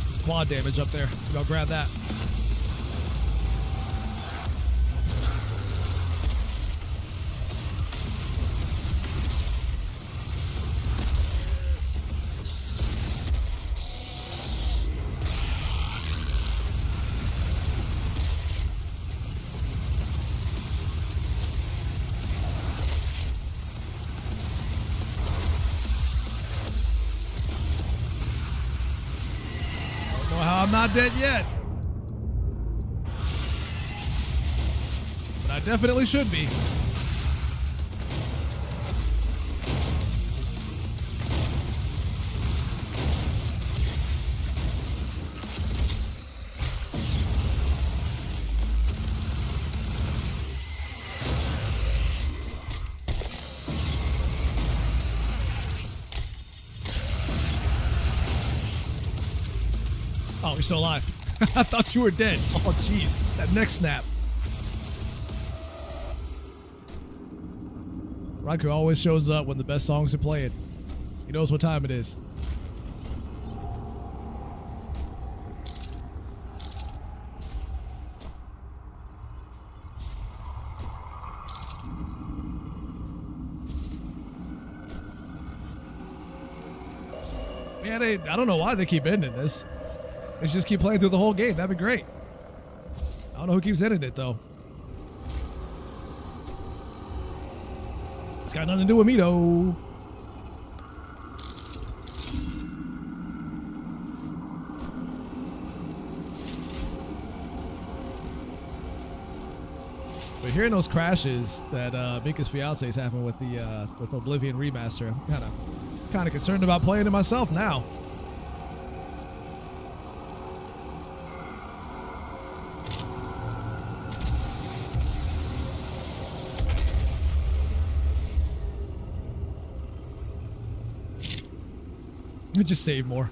Speaker 1: There's quad damage up there. I'll grab that. I'm not dead yet. But I definitely should be. Oh, you're still alive. I thought you were dead. Oh, jeez. That neck snap. Riker always shows up when the best songs are playing. He knows what time it is. Yeah, I don't know why they keep ending this. They should just keep playing through the whole game. That'd be great. I don't know who keeps ending it, though. It's got nothing to do with me, though. But hearing those crashes that Mika's fiance is having with the with Oblivion remaster, I'm kind of concerned about playing it myself now. Just save more.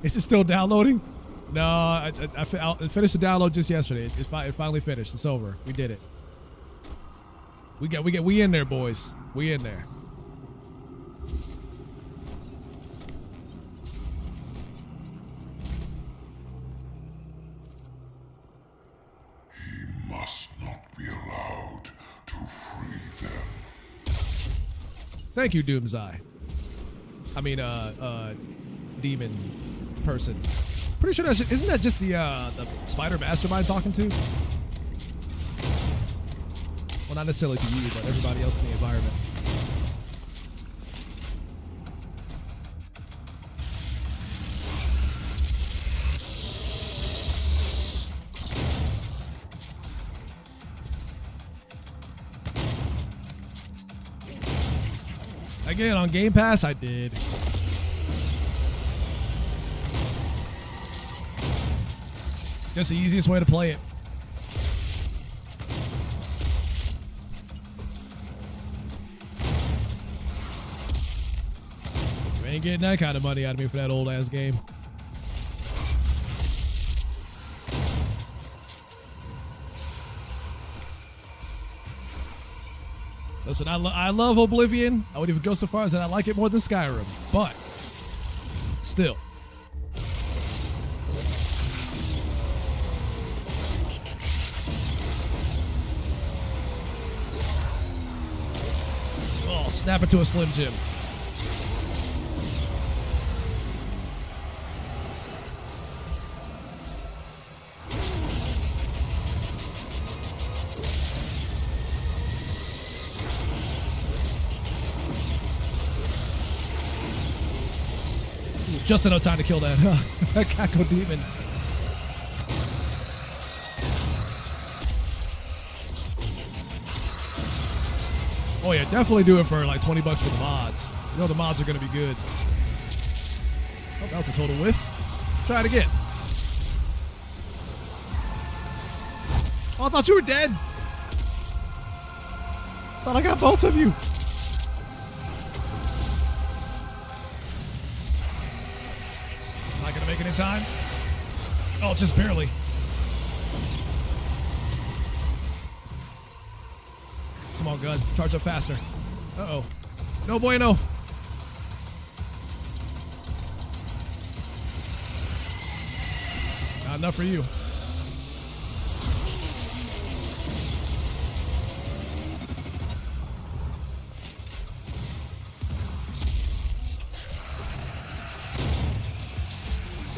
Speaker 1: Is it still downloading? No, I finished the download just yesterday. It finally finished. It's over. We did it. We in there, boys. We in there.
Speaker 2: He must not be allowed to free them.
Speaker 1: Thank you, Doomseye. I mean, demon person. Pretty sure isn't that just the spider mastermind talking to? Well, not necessarily to you, but everybody else in the environment. Again, on Game Pass, I did. Just the easiest way to play it. You ain't getting that kind of money out of me for that old ass game. Listen, I love Oblivion. I would even go so far as that I like it more than Skyrim, but still. Oh, snap it to a Slim Jim. Just enough time to kill that Kako demon. Oh yeah, definitely do it for like $20 for the mods. You know the mods are gonna be good. Oh, that was a total whiff. Try it again. Oh, I thought you were dead. Thought I got both of you. Not gonna make it in time. Oh, just barely. Come on, gun. Charge up faster. Uh-oh. No bueno. Not enough for you.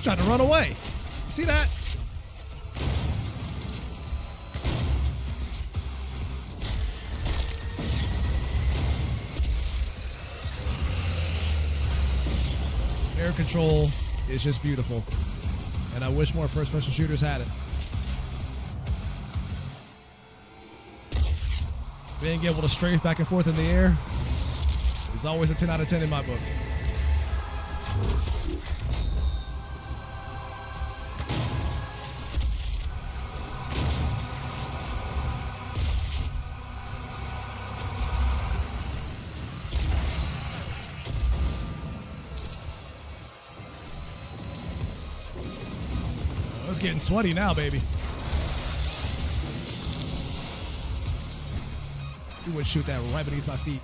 Speaker 1: Trying to run away. See that? Air control is just beautiful. And I wish more first-person shooters had it. Being able to strafe back and forth in the air is always a 10 out of 10 in my book. It's getting sweaty now, baby. You would shoot that right beneath my feet.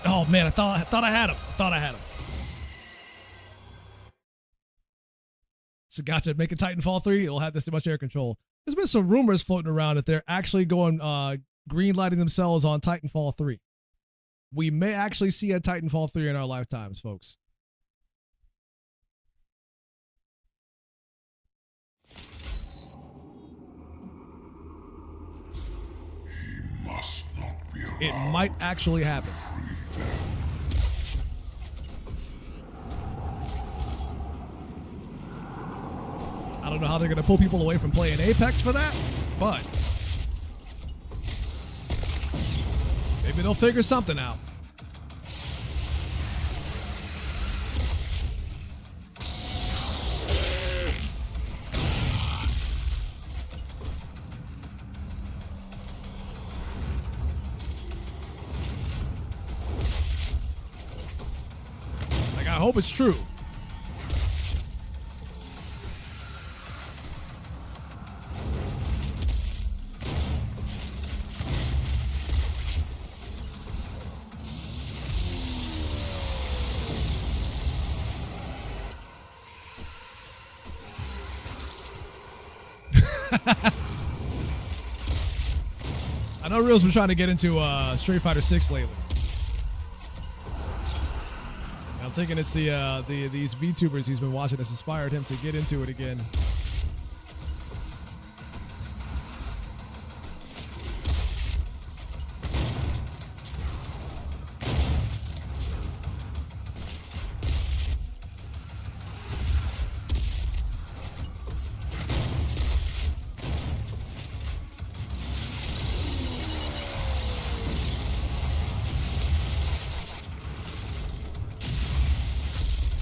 Speaker 1: Oh man, I thought I had him. So gotcha. Making Titanfall 3, it'll have this much air control. There's been some rumors floating around that they're actually going greenlighting themselves on Titanfall 3. We may actually see a Titanfall 3 in our lifetimes, folks.
Speaker 2: Must not be allowed.
Speaker 1: It might actually happen. I don't know how they're going to pull people away from playing Apex for that, but maybe they'll figure something out. Like, I hope it's true. I know Real's been trying to get into Street Fighter 6 lately. I'm thinking it's these VTubers he's been watching that's inspired him to get into it again.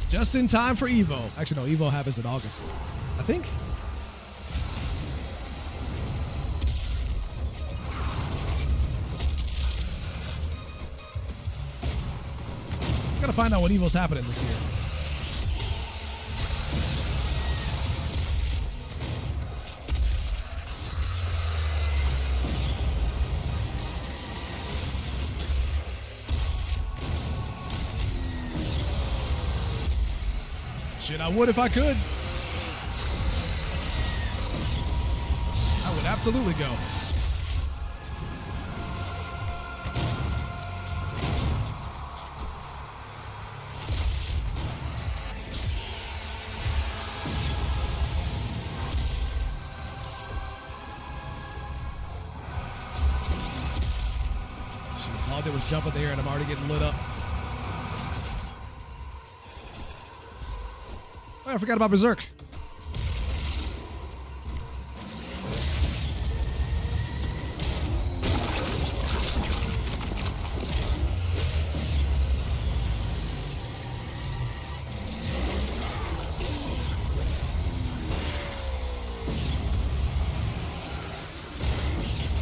Speaker 1: Just in time for Evo. Actually, no, Evo happens in August, I think. Gotta find out when Evo's happening this year. Shit, I would if I could. I would absolutely go. Jeez, all I did was jump in the air and I'm already getting lit up. I forgot about Berserk.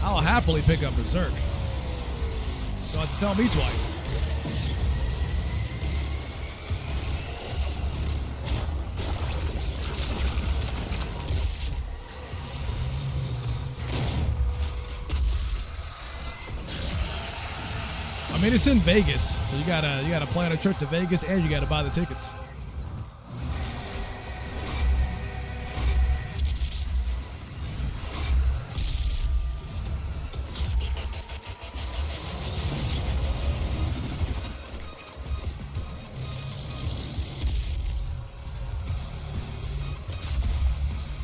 Speaker 1: I'll happily pick up Berserk. Don't have to tell me twice. I mean, it's in Vegas, so you gotta plan a trip to Vegas and you gotta buy the tickets.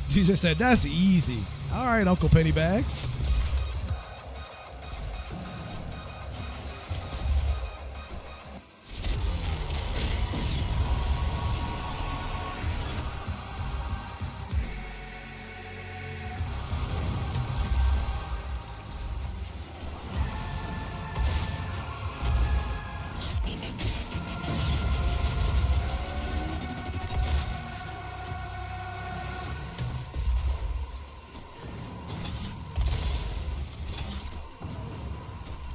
Speaker 1: DJ said, "That's easy." All right, Uncle Pennybags.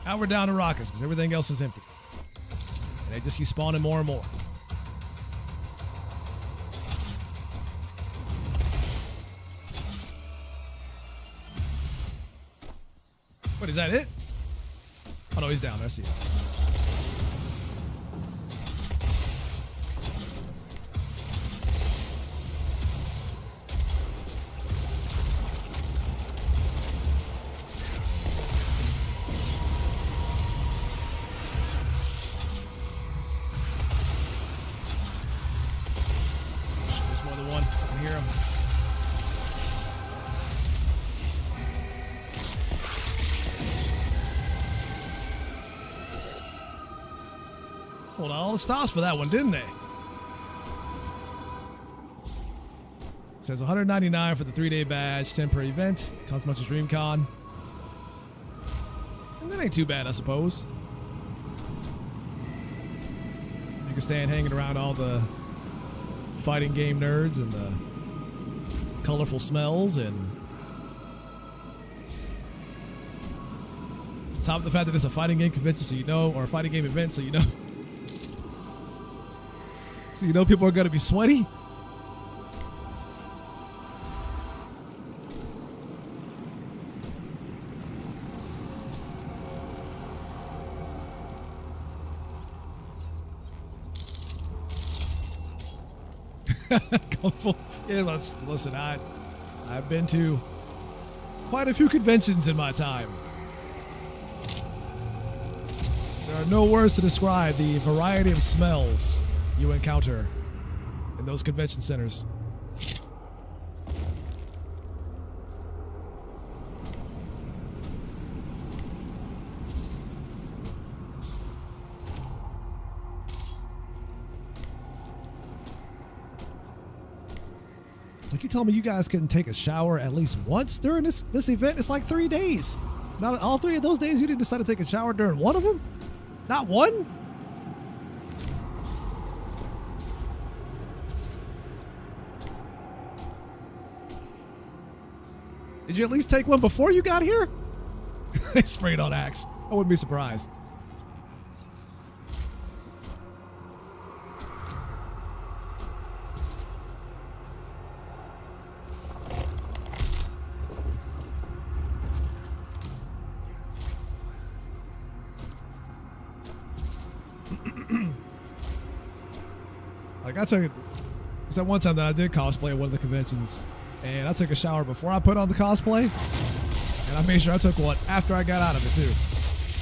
Speaker 1: Now we're down to rockets because everything else is empty. And they just keep spawning more and more. What, is that it? Oh no, he's down. I see it. hear him. Hold on, all the stops for that one, didn't they? It says 199 for the 3-day badge, 10 per event, costs as much as DreamCon. And that ain't too bad, I suppose. You can stand hanging around all the fighting game nerds and the colorful smells, and top of the fact that it's a fighting game convention, so you know, or a fighting game event, so you know. So you know people are going to be sweaty. Colorful. Yeah, listen, I've been to quite a few conventions in my time. There are no words to describe the variety of smells you encounter in those convention centers. It's like you told me you guys couldn't take a shower at least once during this event. It's like 3 days. Not all 3 of those days you didn't decide to take a shower during one of them? Not one? Did you at least take one before you got here? They sprayed on Axe. I wouldn't be surprised. Like I took, it's that one time that I did cosplay at one of the conventions, and I took a shower before I put on the cosplay, and I made sure I took one after I got out of it too,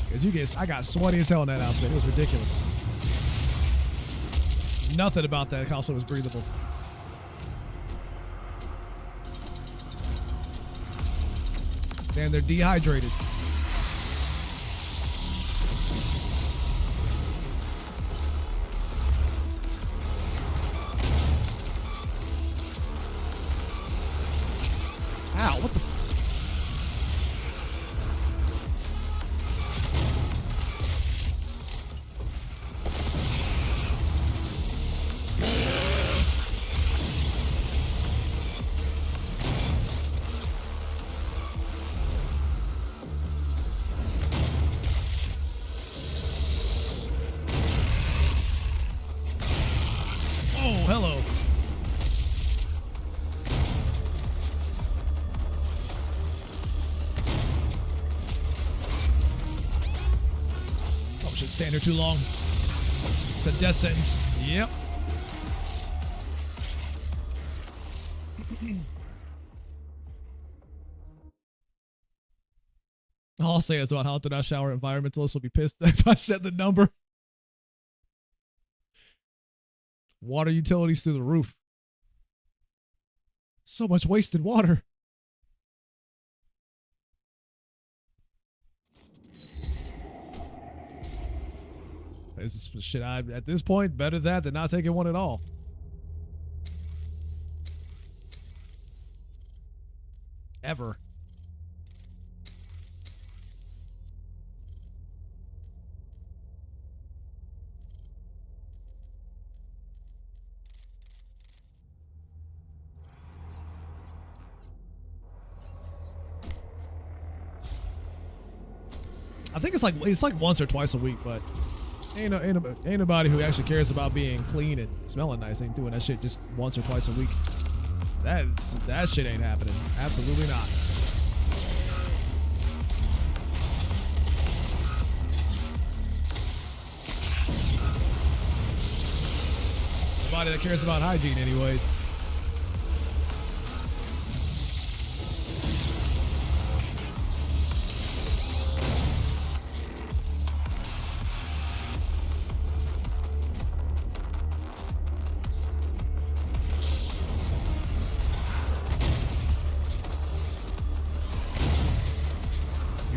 Speaker 1: because I got sweaty as hell in that outfit. It was ridiculous. Nothing about that cosplay was breathable. Damn, they're dehydrated. Ow, what the Oh, hello. Oh, should stand here too long. It's a death sentence. Yep. All I'll say is about how often I shower, environmentalists will be pissed if I said the number. Water utilities through the roof. So much wasted water. This is shit. At this point, better that than not taking one at all. Ever. I think it's like once or twice a week, but ain't nobody who actually cares about being clean and smelling nice ain't doing that shit just once or twice a week. That shit ain't happening. Absolutely not. Nobody that cares about hygiene anyways.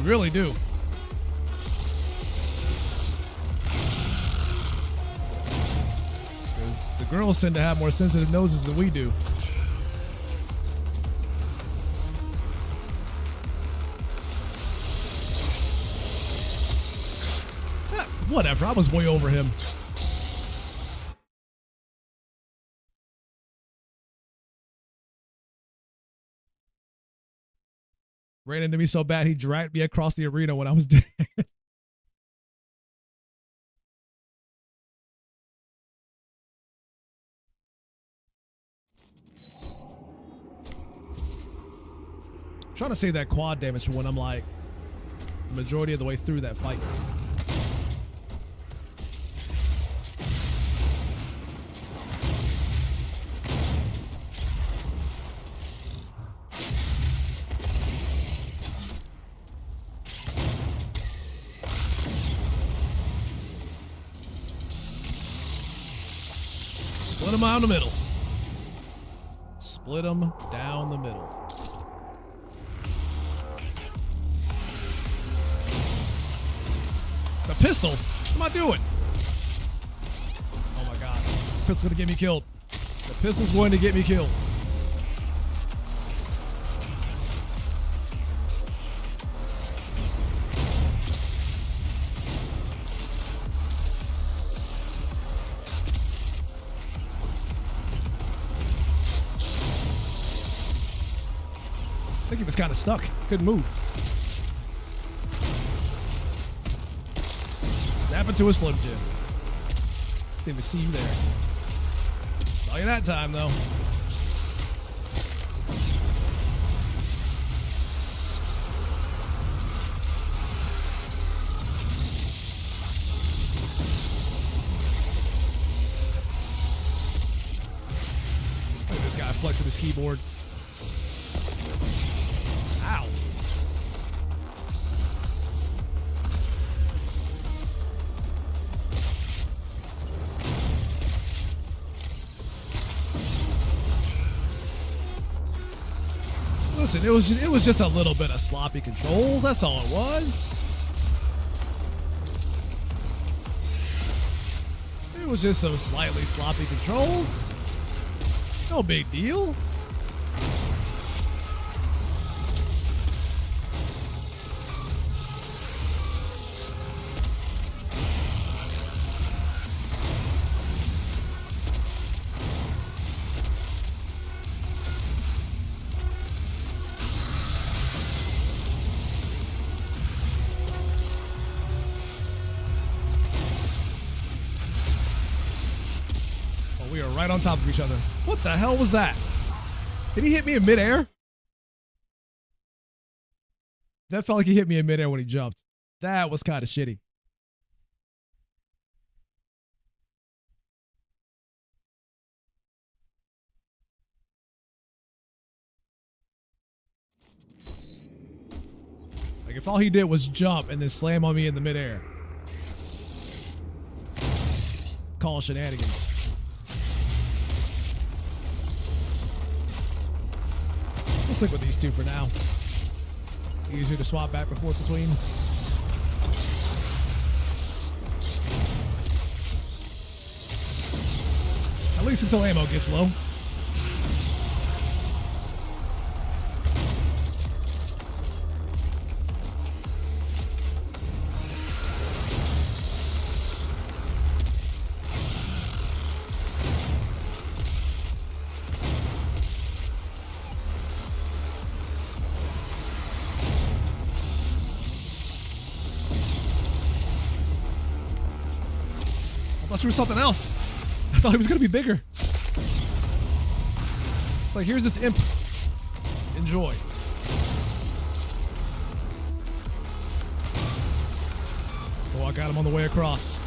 Speaker 1: You really do. Because the girls tend to have more sensitive noses than we do. Whatever, I was way over him. Ran into me so bad he dragged me across the arena when I was dead. I'm trying to save that quad damage for when I'm like the majority of the way through that fight. Split them down the middle. Split them down the middle. The pistol? What am I doing? Oh my god. The pistol's gonna get me killed. The pistol's going to get me killed. I think he was kind of stuck. Couldn't move. Snap into a Slim Jim. Didn't even see you there. Saw you that time, though. Look at this guy flexing his keyboard. Ow. Listen, it was just a little bit of sloppy controls. That's all it was. It was just some slightly sloppy controls. No big deal. We are right on top of each other. What the hell was that? Did he hit me in midair? That felt like he hit me in midair when he jumped. That was kind of shitty. Like if all he did was jump and then slam on me in the midair. Call shenanigans. We'll stick with these two for now. Easier to swap back and forth between. At least until ammo gets low. I thought you were something else. I thought he was going to be bigger. It's like, here's this imp. Enjoy. Oh, I got him on the way across.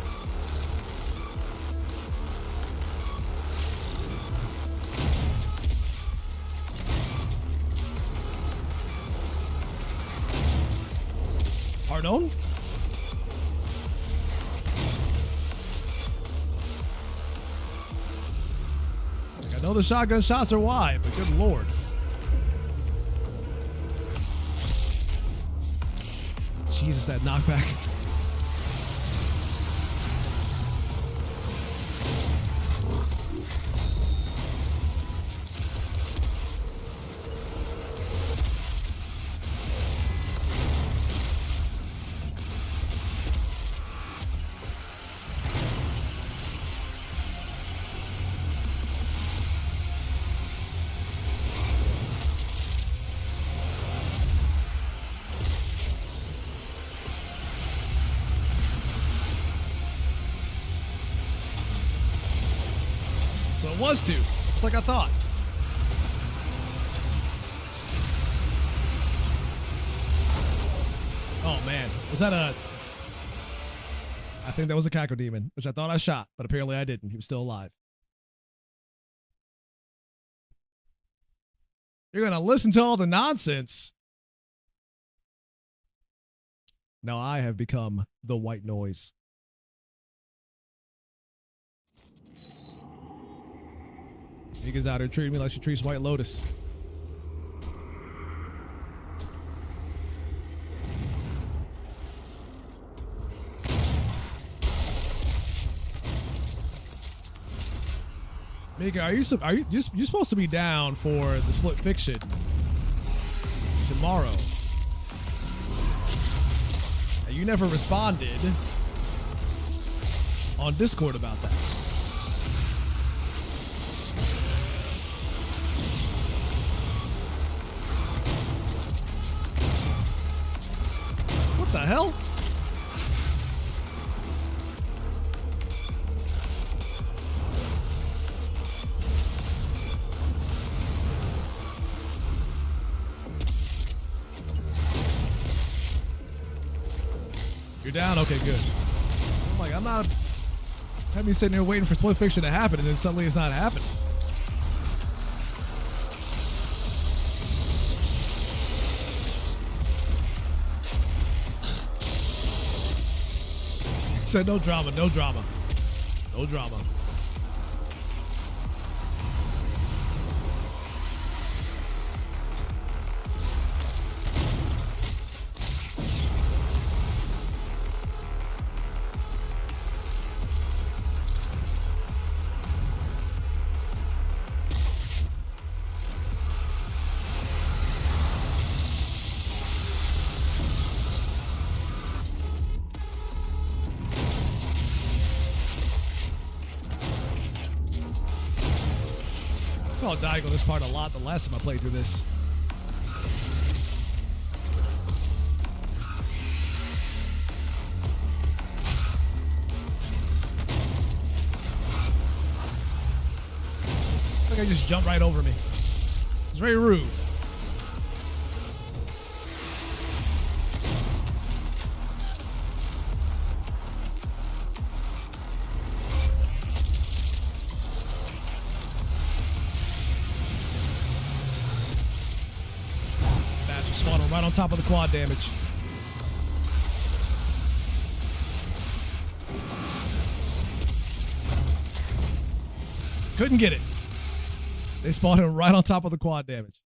Speaker 1: Pardon? I know the shotgun shots are wide, but good lord. Jesus, that knockback. So it was 2. It's like I thought. Oh man, was that a... I think that was a Cacodemon, which I thought I shot, but apparently I didn't. He was still alive. You're gonna listen to all the nonsense. Now I have become the white noise. Niggas out here treating me like she treats White Lotus. Mika, are you supposed to be down for the Split Fiction tomorrow? And you never responded on Discord about that. What the hell? You're down? Okay, good. I'm like, I'm not having me sitting here waiting for Split Fiction to happen, and then suddenly it's not happening. Said no drama, no drama, no drama. I called Diagonal this part a lot the last time I played through this. I think I just jumped right over me. It's very rude. Right on top of the quad damage. Couldn't get it. They spawned him right on top of the quad damage.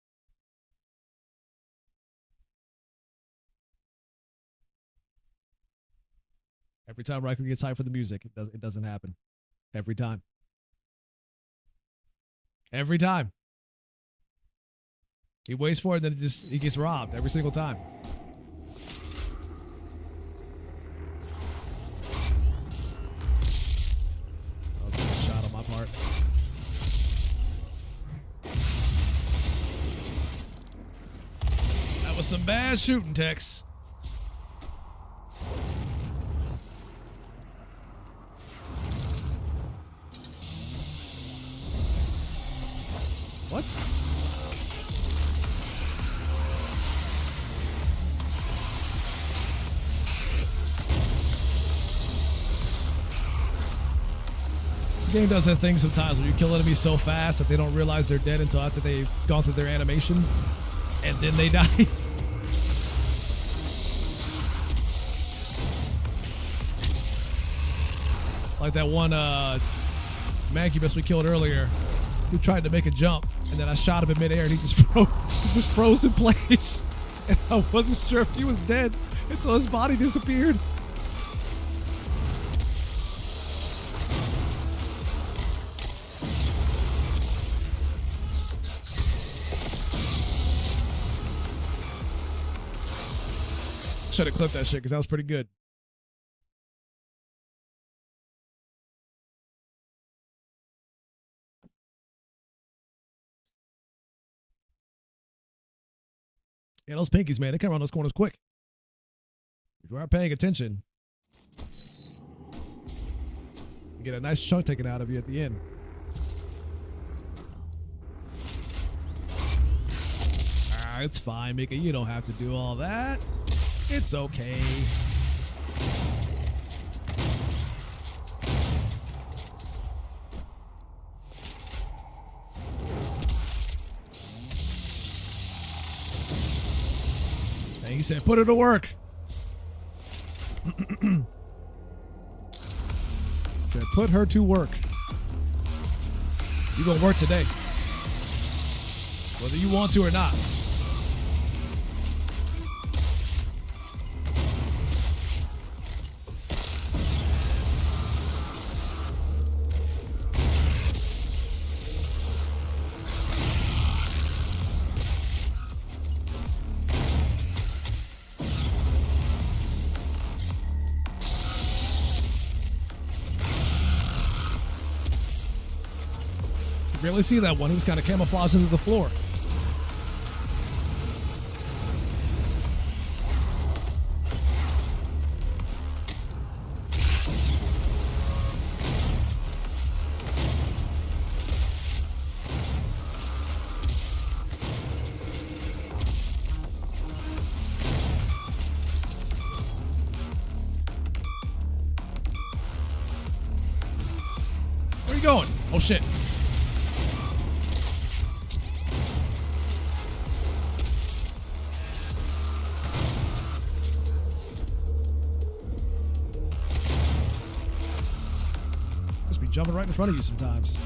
Speaker 1: Every time Raikou gets hyped for the music, it doesn't happen. Every time. Every time. He waits for it, and then he gets robbed every single time. That was a good shot on my part. That was some bad shooting, Tex. What? Game does that thing sometimes where you kill enemies so fast that they don't realize they're dead until after they've gone through their animation, and then they die. Like that one Mancubus we killed earlier, who tried to make a jump, and then I shot him in midair, and he just froze in place, and I wasn't sure if he was dead Until his body disappeared. Should have clipped that shit because that was pretty good. Yeah, those pinkies, man, they come around those corners quick. If you aren't paying attention, you get a nice chunk taken out of you at the end. Ah, it's fine, Mika. You don't have to do all that. It's okay. And he said, put her to work. He said, put her to work. You're going to work today. Whether you want to or not. Really see that one. He was kind of camouflaged into the floor. Where are you going? Oh shit. Jumping right in front of you sometimes.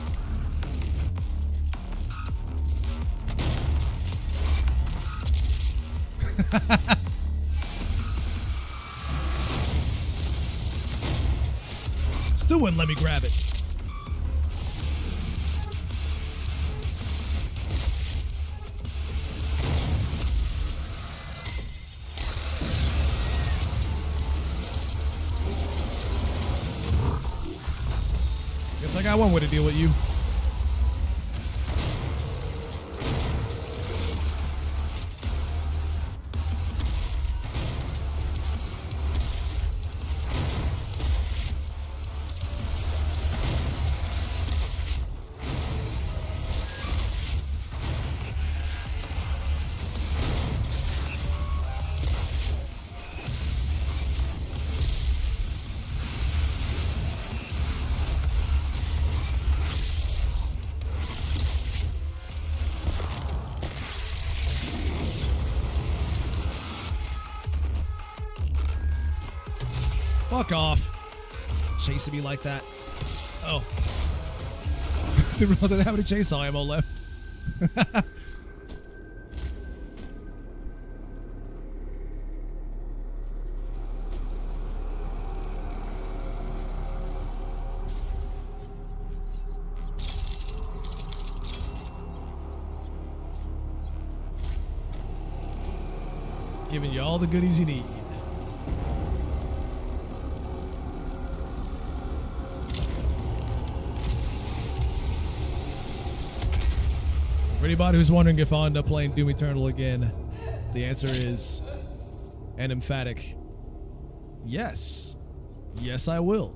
Speaker 1: Still wouldn't let me grab it. I got one way to deal with you. Fuck off. Chasing me like that. Oh. Didn't realize I didn't have any chainsaw ammo left. Giving you all the goodies you need. For anybody who's wondering if I'll end up playing Doom Eternal again, the answer is an emphatic yes. Yes, I will.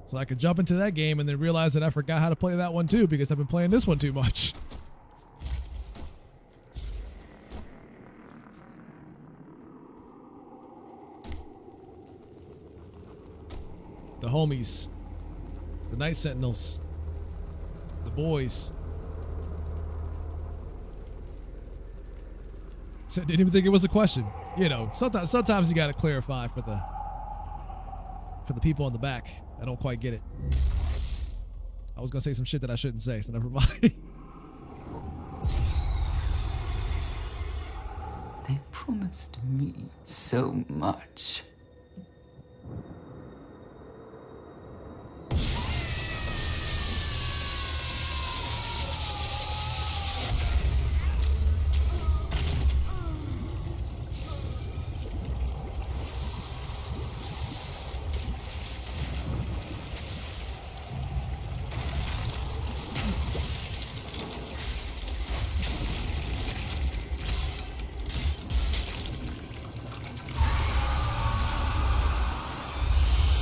Speaker 1: So I could jump into that game and then realize that I forgot how to play that one too because I've been playing this one too much. The homies, the Night Sentinels, the boys. So I didn't even think it was a question. You know, sometimes you gotta clarify for the people in the back. I don't quite get it. I was gonna say some shit that I shouldn't say, so never mind.
Speaker 6: They promised me so much.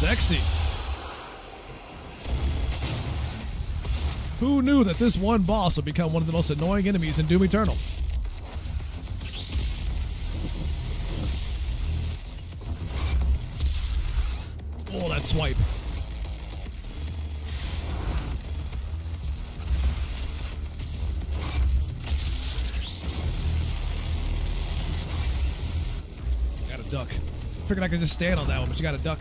Speaker 1: Sexy. Who knew that this one boss would become one of the most annoying enemies in Doom Eternal? Oh, that swipe. Gotta duck. Figured I could just stand on that one, but you gotta duck.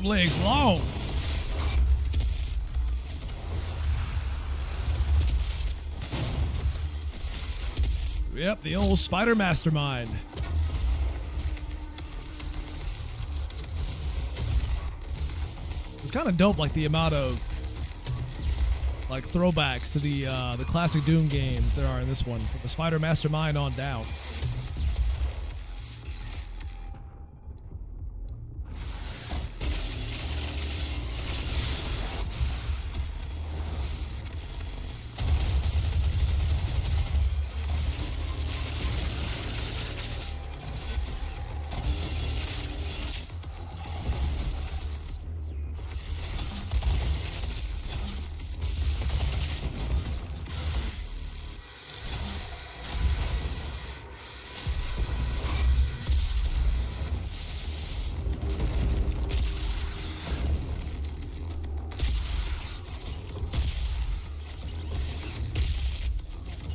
Speaker 1: Legs long. Yep, the old spider mastermind. It's kind of dope, like the amount of like throwbacks to the classic Doom games there are in this one, from the spider mastermind on down.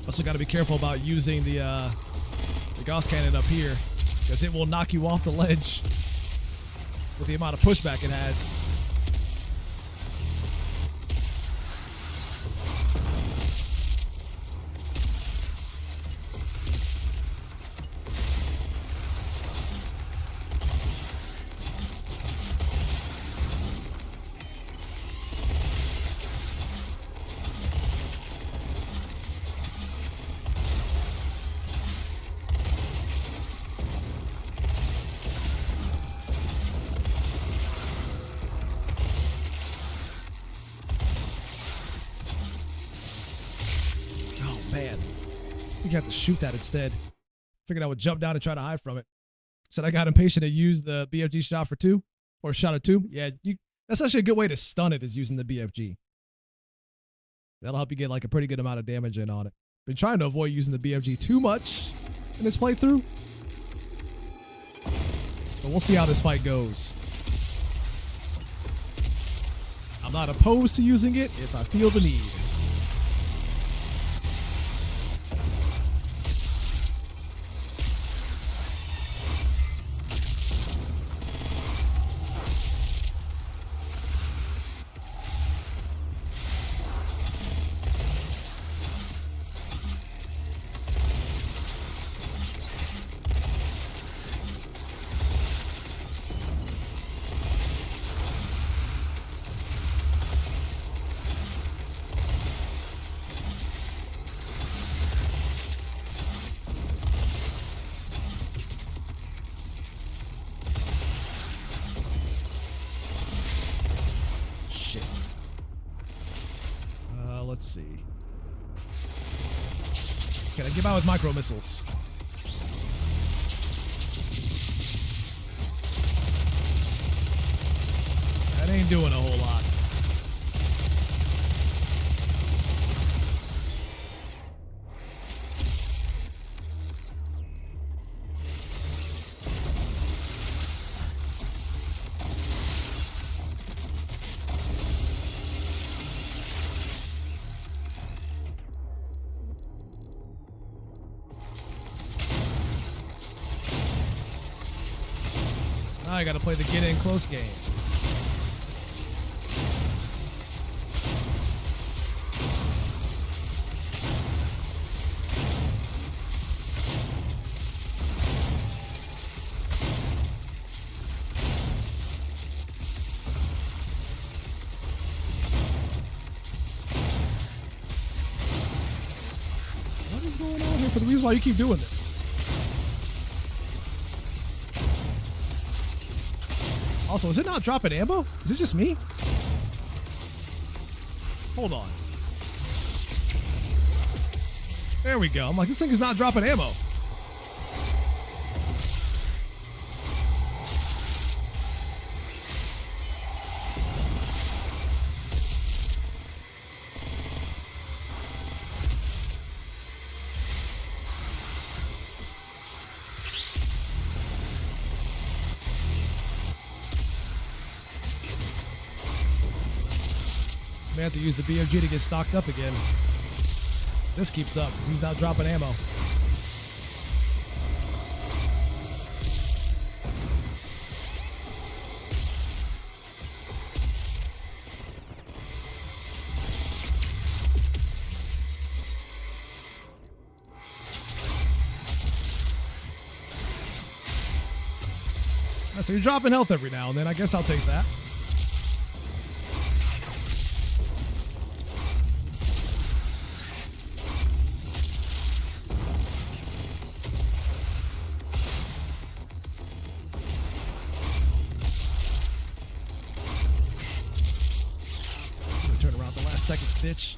Speaker 1: Also got to be careful about using the Gauss cannon up here, because it will knock you off the ledge with the amount of pushback it has. You have to shoot that instead. Figured I would jump down and try to hide from it. Said I got impatient to use the BFG shot for 2 or shot of 2. Yeah, that's actually a good way to stun it, is using the BFG. That'll help you get like a pretty good amount of damage in on it. Been trying to avoid using the BFG too much in this playthrough, but we'll see how this fight goes. I'm not opposed to using it if I feel the need. let's see. Can I get by with micro missiles? That ain't doing a whole lot. Now I gotta play the get in close game. What is going on here for the reason why you keep doing this? Also, is it not dropping ammo? Is it just me? Hold on. There we go. I'm like, this thing is not dropping ammo. May have to use the BMG to get stocked up again. This keeps up because he's not dropping ammo. So you're dropping health every now and then. I guess I'll take that. Second, bitch.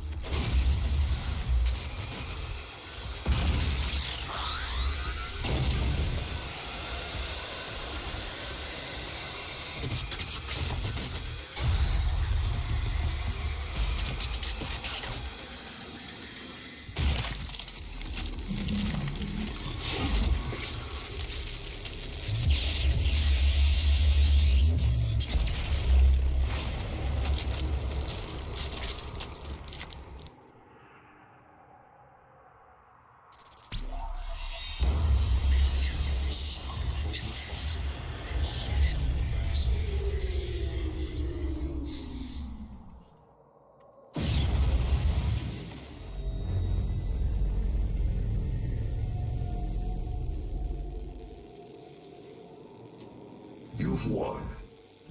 Speaker 2: You've won.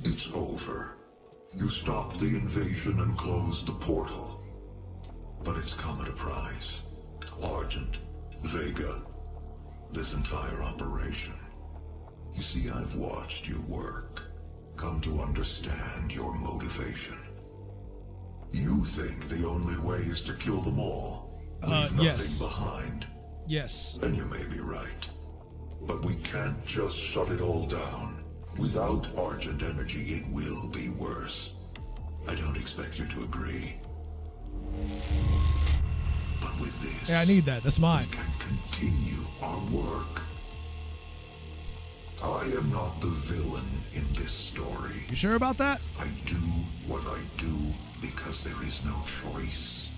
Speaker 2: It's over. You stopped the invasion and closed the portal. But it's come at a price. Argent, Vega, this entire operation. You see, I've watched you work. Come to understand your motivation. You think the only way is to kill them all. Leave nothing
Speaker 1: yes.
Speaker 2: behind.
Speaker 1: Yes.
Speaker 2: And you may be right. But we can't just shut it all down. Without Argent energy, it will be worse. I don't expect you to agree. But with this,
Speaker 1: Yeah, I need that. That's mine.
Speaker 2: we can continue our work. I am not the villain in this story.
Speaker 1: You sure about that?
Speaker 2: I do what I do because there is no choice.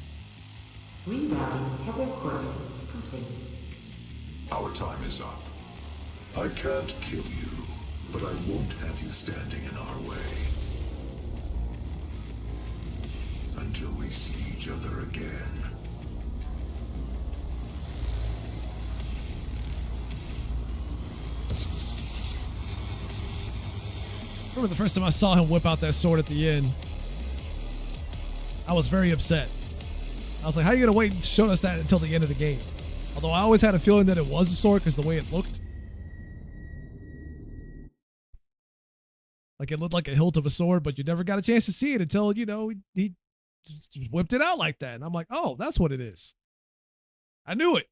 Speaker 4: Rerouting tether coordinates complete.
Speaker 2: Our time is up. I can't kill you, but I won't have you standing in our way. Until we see each other again.
Speaker 1: Remember the first time I saw him whip out that sword at the end? I was very upset. I was like, how are you going to wait and show us that until the end of the game? Although I always had a feeling that it was a sword because the way it looked. Like it looked like a hilt of a sword, but you never got a chance to see it until, you know, he just whipped it out like that. And I'm like, oh, that's what it is. I knew it.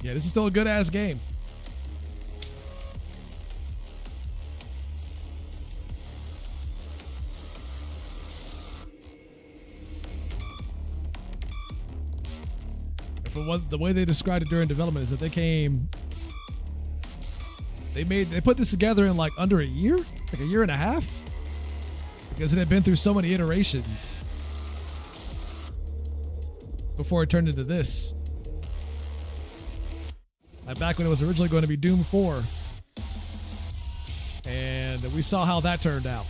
Speaker 1: Yeah, this is still a good ass game. And from what the way they described it during development is that they put this together in like under a year, like a year and a half, because it had been through so many iterations before it turned into this. Back when it was originally going to be Doom 4. And we saw how that turned out.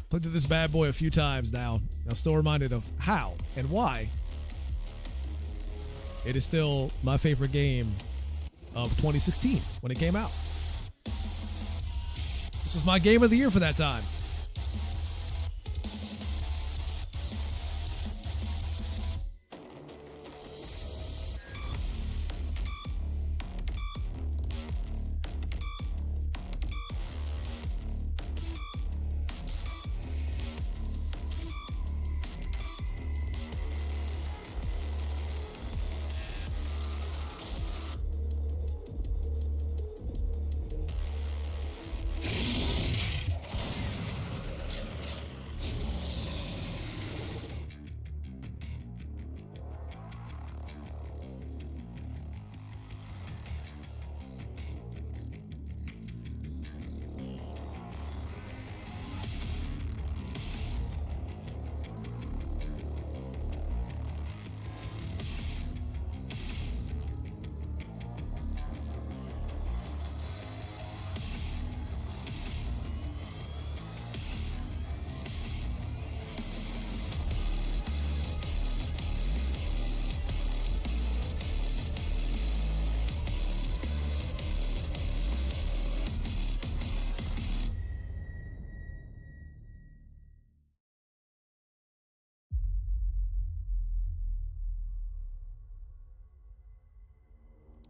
Speaker 1: Played through this bad boy a few times now. I'm still reminded of how and why it is still my favorite game of 2016 when it came out. This was my game of the year for that time.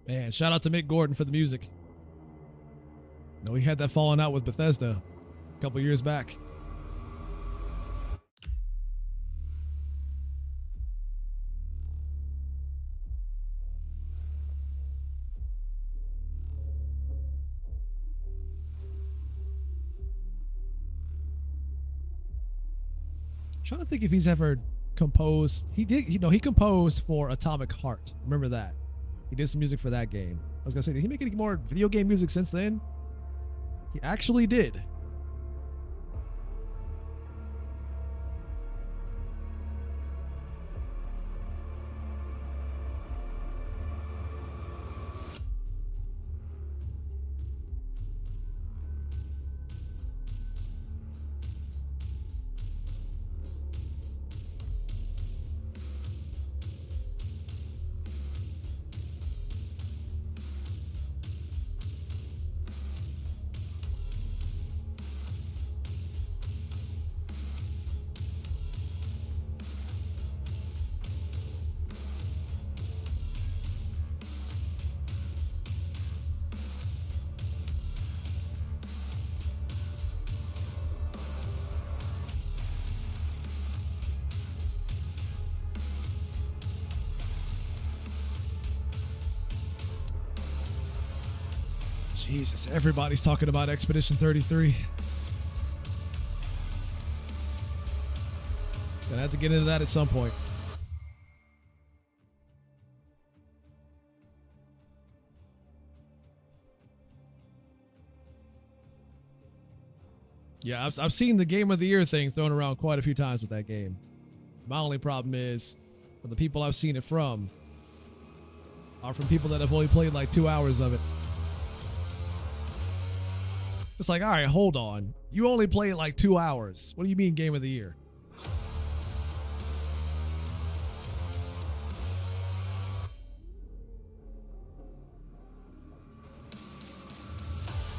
Speaker 1: Man, shout out to Mick Gordon for the music. No, he had that falling out with Bethesda a couple years back. Trying to think if he's ever composed. He did, he composed for Atomic Heart. Remember that? He did some music for that game. I was gonna say, did he make any more video game music since then? He actually did. Jesus, everybody's talking about Expedition 33. Gonna have to get into that at some point. Yeah, I've seen the Game of the Year thing thrown around quite a few times with that game. My only problem is, for the people I've seen it from, are from people that have only played like 2 hours of it. It's like, all right, hold on. You only played like 2 hours. What do you mean Game of the Year?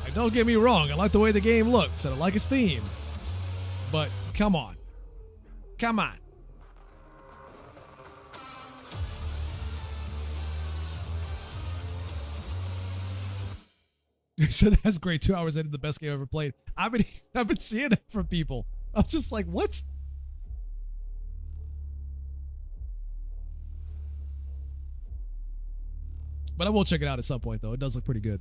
Speaker 1: Like, don't get me wrong. I like the way the game looks and I like its theme. But come on. Come on. So that's great. 2 hours into the best game I've ever played. I've been seeing it from people. I'm just like, what? But I will check it out at some point, though. It does look pretty good.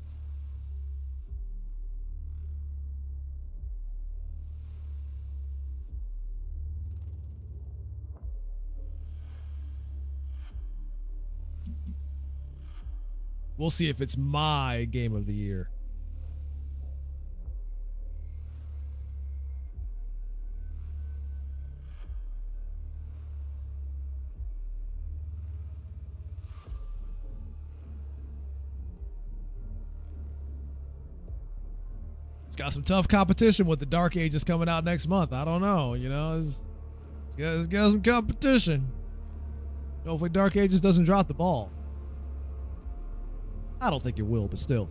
Speaker 1: We'll see if it's my game of the year. It's got some tough competition with the Dark Ages coming out next month. I don't know, you know, it's got some competition. Hopefully Dark Ages doesn't drop the ball. I don't think it will, but still.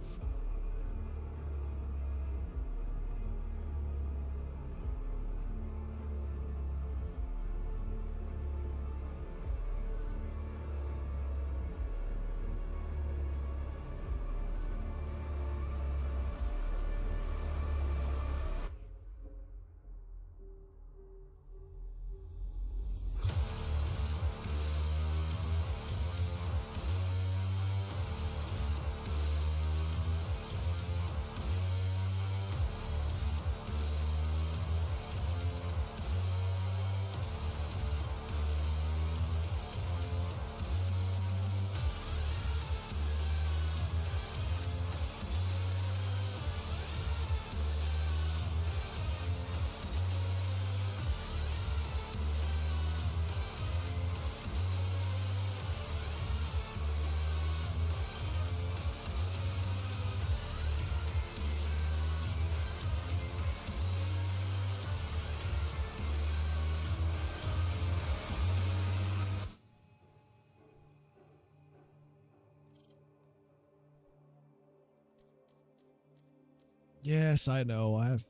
Speaker 1: Yes, I know. I'm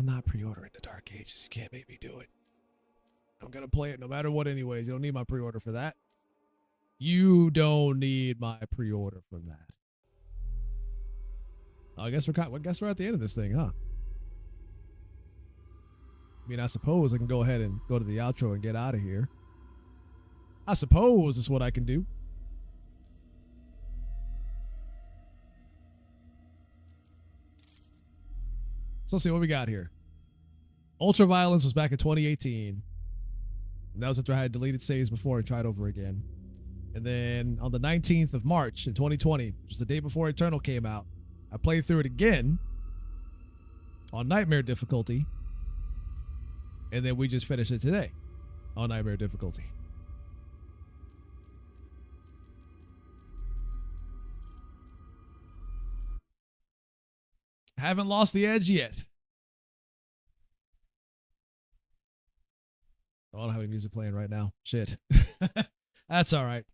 Speaker 1: not pre-ordering the Dark Ages. You can't make me do it. I'm gonna play it no matter what anyways. You don't need my pre-order for that. You don't need my pre-order for that. I guess we're at the end of this thing, huh? I mean, I suppose I can go ahead and go to the outro and get out of here. I suppose that's what I can do. So let's see what we got here. Ultraviolence was back in 2018. And that was after I had deleted saves before and tried over again. And then on the 19th of March in 2020, which was the day before Eternal came out, I played through it again on Nightmare difficulty. And then we just finished it today on Nightmare difficulty. Haven't lost the edge yet. Oh, I don't have any music playing right now. Shit. That's all right.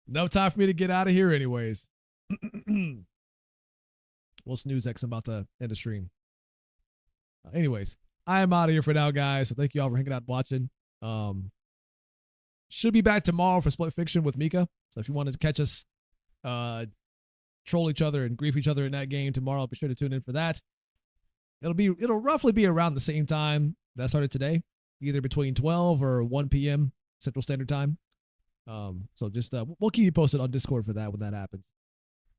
Speaker 1: No time for me to get out of here anyways. We'll snooze that 'cause I'm about to end the stream. Anyways, I am out of here for now, guys. So thank you all for hanging out and watching. Should be back tomorrow for Split Fiction with Mika. So if you wanted to catch us troll each other and grief each other in that game tomorrow, be sure to tune in for that. It'll roughly be around the same time that started today, either between 12 or 1 p.m. Central Standard Time. So just we'll keep you posted on Discord for that when that happens.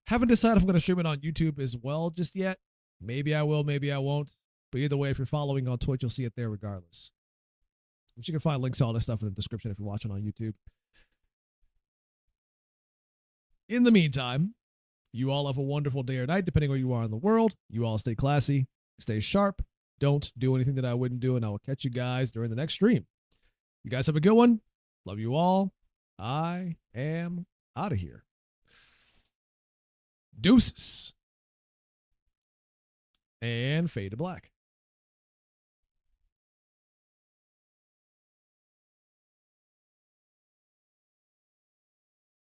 Speaker 1: Haven't decided if I'm going to stream it on YouTube as well just yet. Maybe I will, maybe I won't. But either way, if you're following on Twitch, you'll see it there regardless. But you can find links to all this stuff in the description if you're watching on YouTube. In the meantime, you all have a wonderful day or night, depending where you are in the world. You all stay classy, stay sharp. Don't do anything that I wouldn't do, and I will catch you guys during the next stream. You guys have a good one. Love you all. I am out of here. Deuces. And fade to black.